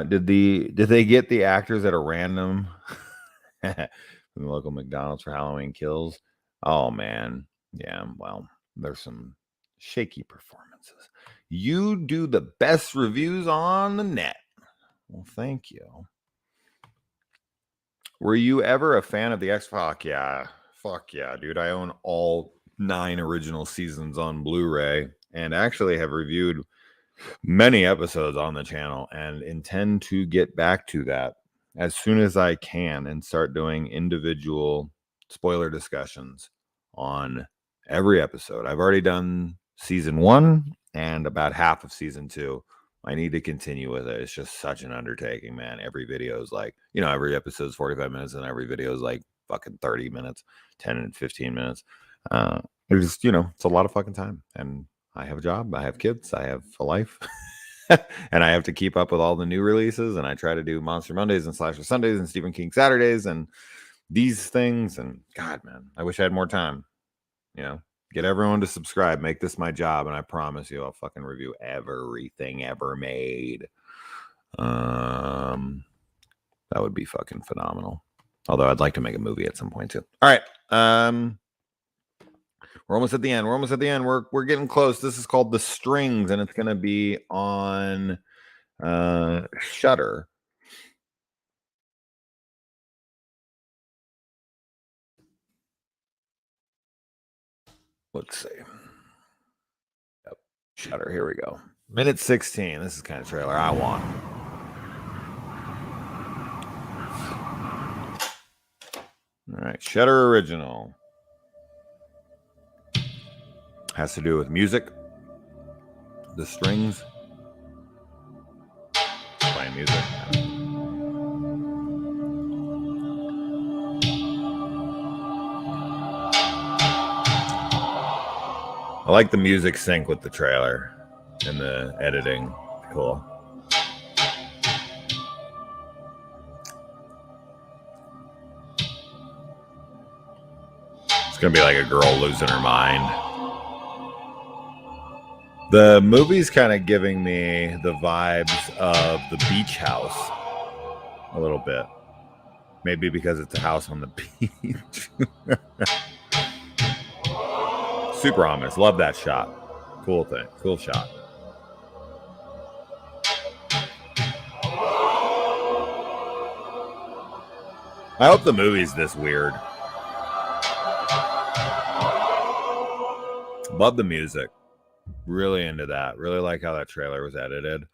Did they get the actors at a random from the local McDonald's for Halloween Kills? Oh man. Yeah, well, there's some shaky performances. You do the best reviews on the net. Well, thank you. Were you ever a fan of the X-Files? Yeah. Fuck yeah, dude. I own all 9 original seasons on Blu-ray and actually have reviewed many episodes on the channel and intend to get back to that as soon as I can and start doing individual spoiler discussions on every episode. I've already done season 1 and about half of season 2. I need to continue with it. It's just such an undertaking, man. Every video is like, every episode is 45 minutes and every video is like fucking 30 minutes, 10 and 15 minutes. It's just, it's a lot of fucking time. And I have a job, I have kids, I have a life. And I have to keep up with all the new releases. And I try to do Monster Mondays and Slasher Sundays and Stephen King Saturdays and these things. And God, man, I wish I had more time. Get everyone to subscribe. Make this my job. And I promise you, I'll fucking review everything ever made. That would be fucking phenomenal. Although I'd like to make a movie at some point too. All right. We're almost at the end. We're getting close. This is called The Strings, and it's going to be on Shudder. Let's see. Yep. Shudder. Here we go. Minute 16. This is the kind of trailer I want. All right. Shudder original. Has to do with music. The Strings. Playing music. I like the music sync with the trailer and the editing. Cool. It's going to be like a girl losing her mind. The movie's kind of giving me the vibes of The Beach House a little bit. Maybe because it's a house on the beach. Super ominous. Love that shot. Cool thing. Cool shot. I hope the movie's this weird. Love the music. Really into that. Really like how that trailer was edited.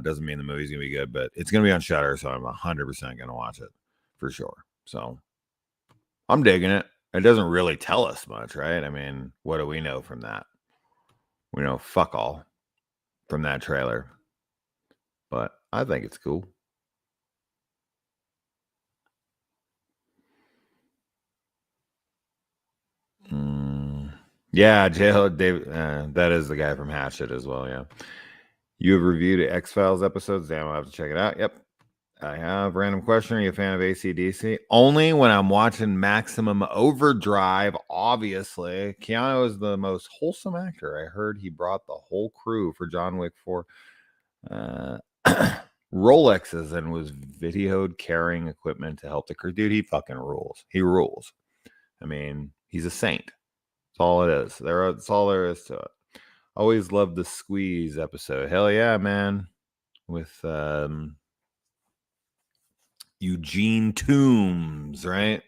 Doesn't mean the movie's gonna be good, but it's gonna be on Shudder, so I'm 100% gonna watch it for sure. So I'm digging it. It doesn't really tell us much, right? I mean, what do we know from that? We know fuck all from that trailer, but I think it's cool. Yeah, David, that is the guy from Hatchet as well. Yeah, you have reviewed X-Files episodes. Damn, I'll have to check it out. Yep, I have. Random question: are you a fan of AC/DC? Only when I'm watching Maximum Overdrive. Obviously, Keanu is the most wholesome actor. I heard he brought the whole crew for John Wick 4 Rolexes and was videoed carrying equipment to help the crew. Dude, he fucking rules. He rules. I mean, he's a saint. That's all it is. That's all there is to it. Always loved the Squeeze episode. Hell yeah, man. With Eugene Toombs, right?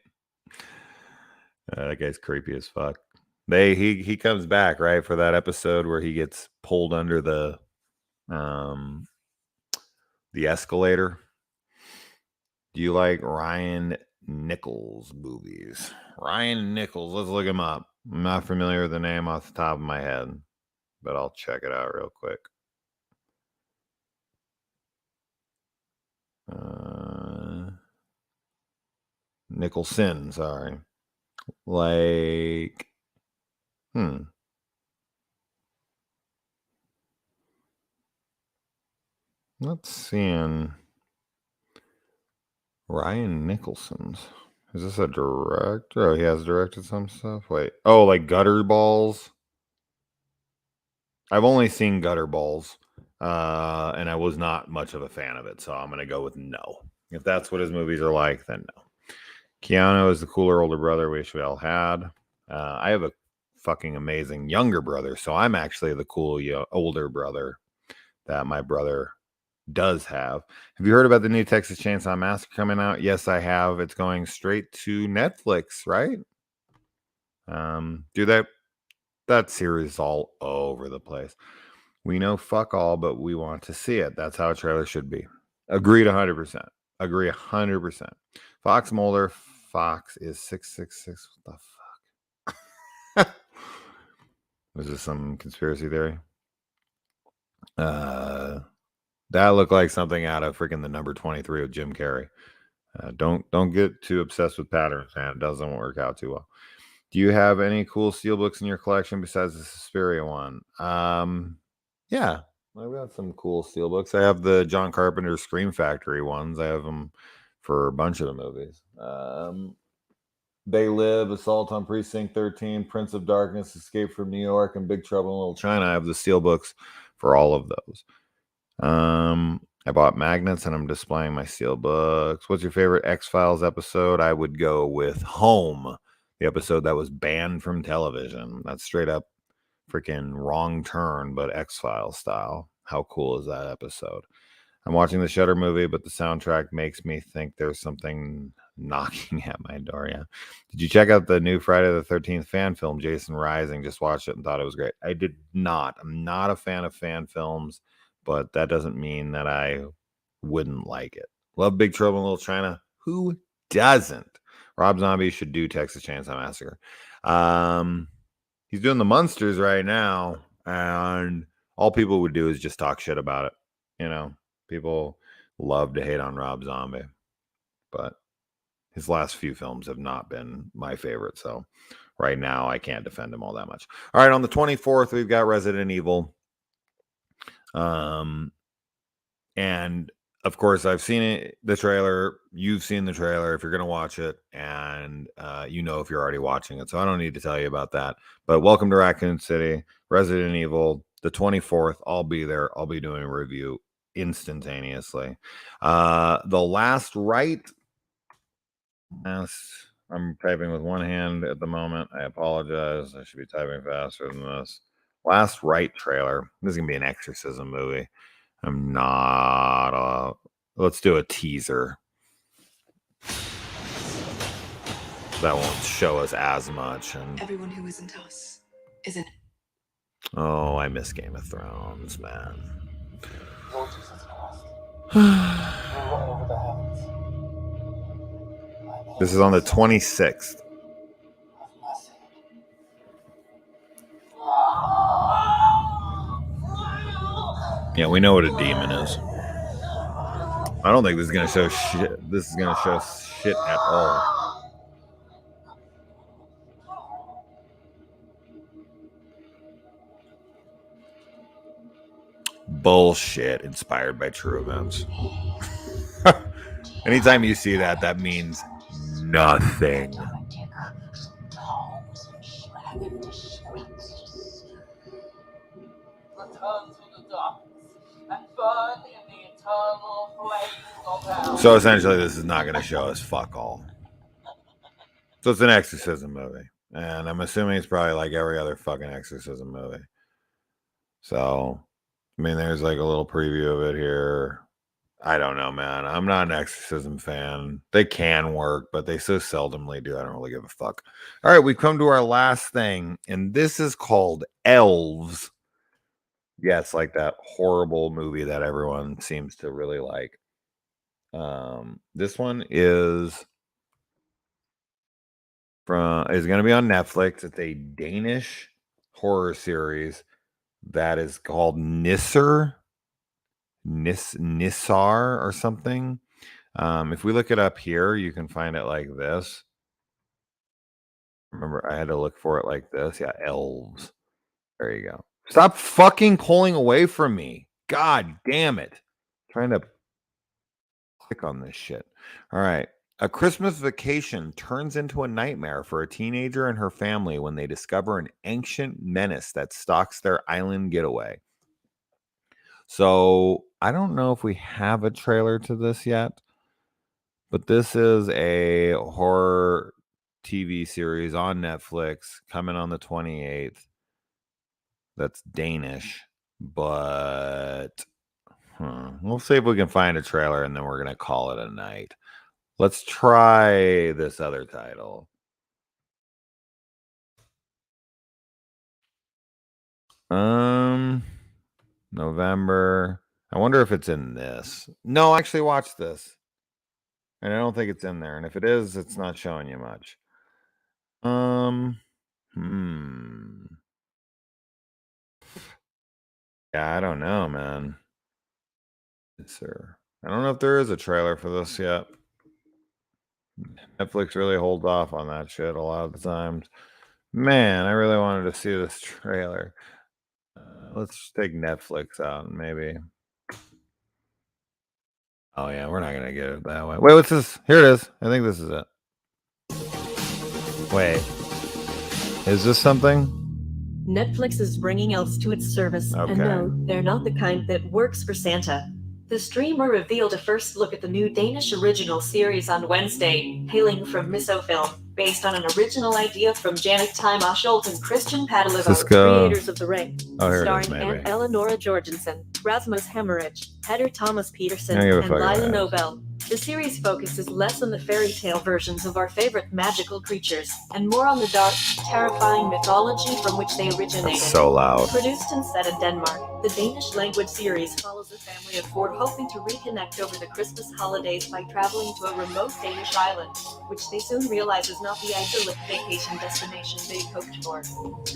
That guy's creepy as fuck. He comes back, right, for that episode where he gets pulled under the escalator. Do you like Ryan Nichols movies? Ryan Nichols, let's look him up. I'm not familiar with the name off the top of my head, but I'll check it out real quick. Nicholson, sorry. Like, Let's see. Ryan Nicholson's. Is this a director? Oh, he has directed some stuff. Wait. Oh, like Gutter Balls. I've only seen Gutter Balls, and I was not much of a fan of it, so I'm going to go with no. If that's what his movies are like, then no. Keanu is the cooler older brother we all had. I have a fucking amazing younger brother, so I'm actually the cool older brother that my brother does have. Have you heard about the new Texas Chainsaw Massacre coming out? Yes, I have. It's going straight to Netflix, right? Dude, that series is all over the place. We know fuck all, but we want to see it. That's how a trailer should be. Agreed 100%. Agree 100%. Fox Mulder. Fox is 666. What the fuck? Was this some conspiracy theory? That looked like something out of freaking The Number 23 with Jim Carrey. Don't get too obsessed with patterns, man. It doesn't work out too well. Do you have any cool steelbooks in your collection besides the Suspiria one? Yeah, I've got some cool steelbooks. I have the John Carpenter Scream Factory ones. I have them for a bunch of the movies. They Live, Assault on Precinct 13, Prince of Darkness, Escape from New York, and Big Trouble in Little China. I have the steelbooks for all of those. I bought magnets and I'm displaying my steelbooks. What's your favorite X-Files episode? I would go with Home, the episode that was banned from television. That's straight up freaking Wrong Turn, but X-Files style. How cool is that episode? I'm watching the Shudder movie, but the soundtrack makes me think there's something knocking at my door. Yeah. Did you check out the new Friday the 13th fan film, Jason Rising? Just watched it and thought it was great. I did not. I'm not a fan of fan films, but that doesn't mean that I wouldn't like it. Love Big Trouble in Little China. Who doesn't? Rob Zombie should do Texas Chainsaw Massacre. He's doing the Munsters right now, and all people would do is just talk shit about it. You know, people love to hate on Rob Zombie, but his last few films have not been my favorite. So right now I can't defend him all that much. All right, on the 24th, we've got Resident Evil. And of course I've seen it, the trailer. You've seen the trailer if you're going to watch it, and you know if you're already watching it. So I don't need to tell you about that. But welcome to Raccoon City, Resident Evil, the 24th. I'll be there. I'll be doing a review instantaneously. The Last Rite. Yes, I'm typing with one hand at the moment. I apologize. I should be typing faster than this. Last Rite trailer. This is going to be an exorcism movie. I'm not let's do a teaser. That won't show us as much. And Everyone who isn't us isn't. oh, I miss Game of Thrones, man. This is on the 26th. Yeah, we know what a demon is. I don't think this is going to show shit. This is going to show shit at all. Bullshit inspired by true events. Anytime you see that, that means nothing. So essentially, this is not going to show us fuck all. So it's an exorcism movie. And I'm assuming it's probably like every other fucking exorcism movie. So, I mean, there's like a little preview of it here. I don't know, man. I'm not an Exorcism fan. They can work, but they so seldomly do. I don't really give a fuck. All right, we've come to our last thing, and this is called Elves. Yes, like that horrible movie that everyone seems to really like. This one is going to be on Netflix. It's a Danish horror series that is called Nisser or something. If we look it up here, you can find it like this. Remember, I had to look for it like this. Yeah, Elves. There you go. Stop fucking pulling away from me. God damn it. Trying to click on this shit. All right. A Christmas vacation turns into a nightmare for a teenager and her family when they discover an ancient menace that stalks their island getaway. So I don't know if we have a trailer to this yet, but this is a horror TV series on Netflix coming on the 28th. That's Danish, but we'll see if we can find a trailer and then we're going to call it a night. Let's try this other title. November. I wonder if it's in this. No, actually watch this. And I don't think it's in there. And if it is, it's not showing you much. Yeah, I don't know, man. Sir. I don't know if there is a trailer for this yet. Netflix really holds off on that shit a lot of the times. Man, I really wanted to see this trailer. Let's take Netflix out, maybe. Oh, yeah, we're not going to get it that way. Wait, what's this? Here it is. I think this is it. Wait. Is this something? Netflix is bringing Elves to its service, Okay. and no, they're not the kind that works for Santa. The streamer revealed a first look at the new Danish original series on Wednesday, hailing from Film, based on an original idea from Janet Time-Osholt and Christian Padalivo, creators of The Ring, Oh, here it is, starring maybe. Anne Eleonora Jorgensen, Rasmus Hemmerich, Peter Thomas Peterson, I don't give a and fuck about Lila it. Nobel. The series focuses less on the fairy tale versions of our favorite magical creatures, and more on the dark, terrifying mythology from which they originated. That's so loud. Produced and set in Denmark, the Danish language series follows a family of four hoping to reconnect over the Christmas holidays by traveling to a remote Danish island, which they soon realize is not the idyllic vacation destination they'd hoped for.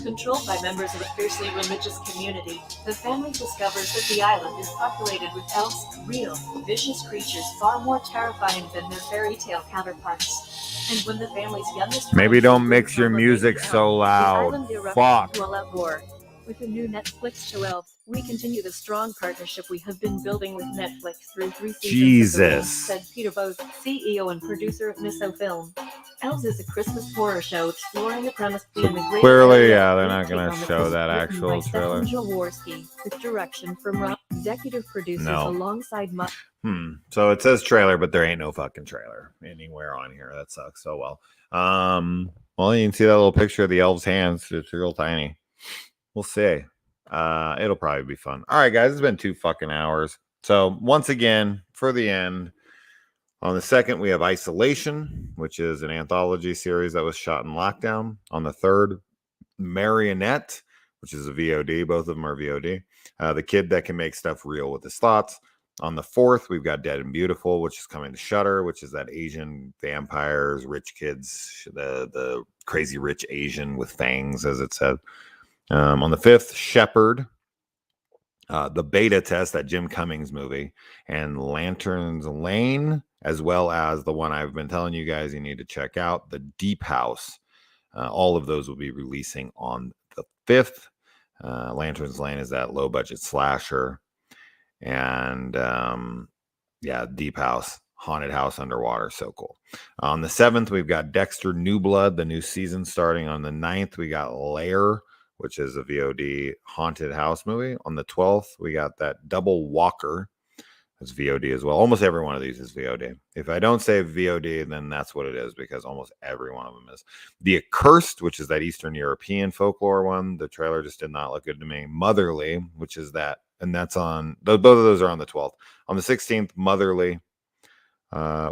Controlled by members of a fiercely religious community, the family discovers that the island is populated with elves, real, vicious creatures far more terrifying than their fairy tale counterparts. And when the family's youngest Maybe don't mix your music so loud. Fuck. to all-out war. With the new Netflix show Elves, we continue the strong partnership we have been building with Netflix through 3 seasons. Jesus. Said Peter Bose, CEO and producer of Film. Elves is a Christmas horror show exploring the premise behind the great Clearly, idea yeah, of they're not take going on to the show Christmas that written actual by trailer. Stefan Jaworski, with direction from Rob, executive producers No. alongside So it says trailer, but there ain't no fucking trailer anywhere on here. That sucks so well. Well, you can see that little picture of the elves' hands. It's real tiny. We'll see. It'll probably be fun. All right, guys, it's been 2 fucking hours. So once again, for the end, on the 2nd, we have Isolation, which is an anthology series that was shot in lockdown. On the 3rd, Marionette, which is a VOD. Both of them are VOD. The kid that can make stuff real with his thoughts. On the 4th, we've got Dead and Beautiful, which is coming to Shudder, which is that Asian vampires, rich kids, the crazy rich Asian with fangs, as it said. On the 5th, Shepard, the beta test, that Jim Cummings movie, and Lantern's Lane, as well as the one I've been telling you guys you need to check out, The Deep House. All of those will be releasing on the 5th. Lantern's Lane is that low-budget slasher. And, yeah, Deep House, haunted house underwater. So cool. On the 7th, we've got Dexter New Blood, the new season starting. On the 9th, we got Lair, which is a VOD haunted house movie. On the 12th, we got that Double Walker. It's VOD as well. Almost every one of these is VOD. If I don't say VOD, then that's what it is, because almost every one of them is. The Accursed, which is that Eastern European folklore one. The trailer just did not look good to me. Motherly, which is that and that's on both of those are on the 12th. On the 16th, Motherly,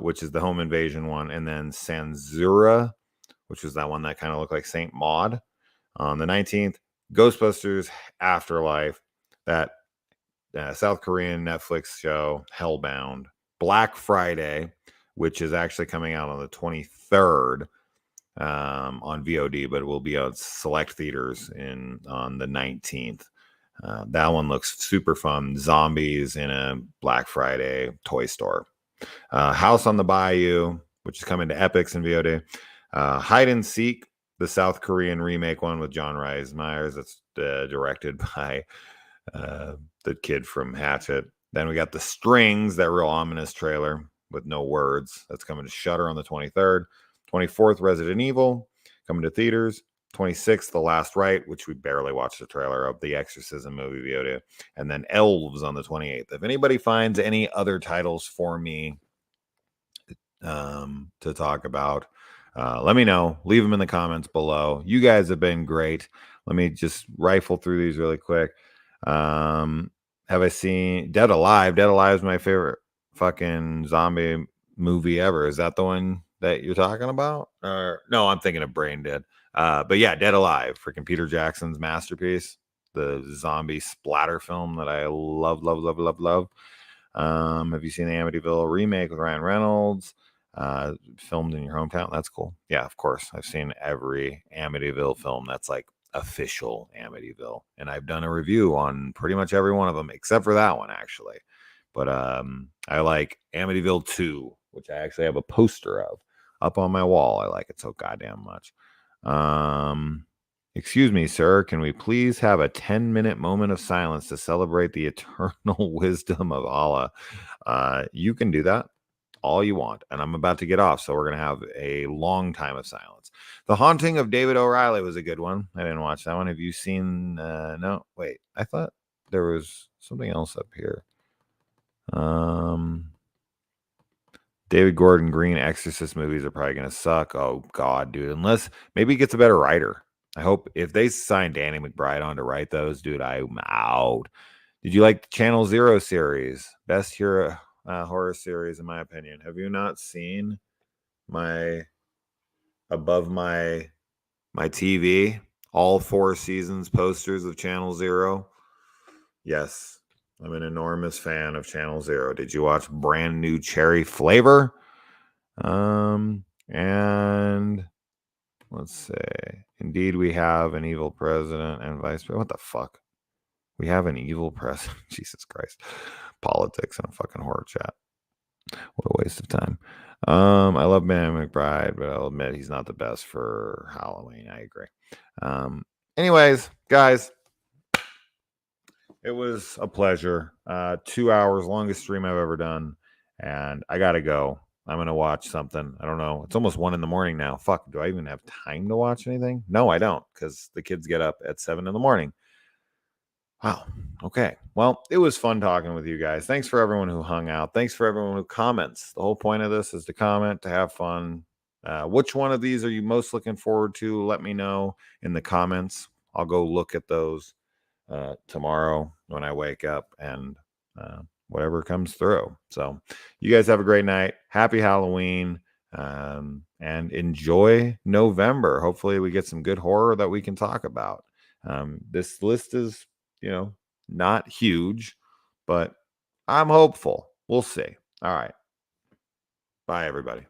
which is the home invasion one, and then Sanzura, which was that one that kind of looked like Saint Maud. On the 19th, Ghostbusters Afterlife, that South Korean Netflix show, Hellbound. Black Friday, which is actually coming out on the 23rd on VOD, but it will be on select theaters on the 19th. That one looks super fun. Zombies in a Black Friday toy store. House on the Bayou, which is coming to Epix and VOD. Hide and Seek, the South Korean remake one with John Rhys Meyers. That's directed by the kid from Hatchet. Then we got The Strings, that real ominous trailer with no words. That's coming to Shudder on the 23rd. 24th, Resident Evil, coming to theaters. 26th, The Last Rite, which we barely watched the trailer of, the Exorcism movie VOD. And then Elves on the 28th. If anybody finds any other titles for me to talk about, let me know. Leave them in the comments below. You guys have been great. Let me just rifle through these really quick. Have I seen Dead Alive? Dead Alive is my favorite fucking zombie movie ever. Is that the one that you're talking about? Or no, I'm thinking of Brain Dead. But yeah, Dead Alive, freaking Peter Jackson's masterpiece, the zombie splatter film that I love. Have you seen the Amityville remake with Ryan Reynolds? Filmed in your hometown? That's cool. Yeah, of course. I've seen every Amityville film that's like official Amityville, and I've done a review on pretty much every one of them except for that one, actually. But I like Amityville 2, which I actually have a poster of up on my wall. I like it so goddamn much. Excuse me, sir, can we please have a 10-minute moment of silence to celebrate the eternal wisdom of Allah? You can do that all you want, and I'm about to get off, so we're gonna have a long time of silence. The Haunting of David O'Reilly was a good one. I didn't watch that one. Have you seen no, wait, I thought there was something else up here. David Gordon Green Exorcist movies are probably gonna suck. Oh god, dude, unless maybe he gets a better writer. I hope if they sign Danny McBride on to write those, dude, I'm out. Did you like the Channel Zero series? Best horror series, in my opinion. Have you not seen my above my TV all 4 seasons posters of Channel Zero? Yes, I'm an enormous fan of Channel Zero. Did you watch Brand New Cherry Flavor? And let's say, indeed, we have an evil president and vice president. What the fuck? We have an evil president. Jesus Christ. Politics and a fucking horror chat. What a waste of time. I love Ben McBride, but I'll admit he's not the best for Halloween. I agree. Anyways, guys, it was a pleasure. 2 hours, longest stream I've ever done. And I gotta go. I'm gonna watch something. I don't know. It's almost 1 a.m. now. Fuck, do I even have time to watch anything? No, I don't, because the kids get up at 7 a.m. Wow. Okay. Well, it was fun talking with you guys. Thanks for everyone who hung out. Thanks for everyone who comments. The whole point of this is to comment, to have fun. Which one of these are you most looking forward to? Let me know in the comments. I'll go look at those tomorrow when I wake up and whatever comes through. So you guys have a great night. Happy Halloween. And enjoy November. Hopefully we get some good horror that we can talk about. This list is, not huge, but I'm hopeful. We'll see. All right. Bye, everybody.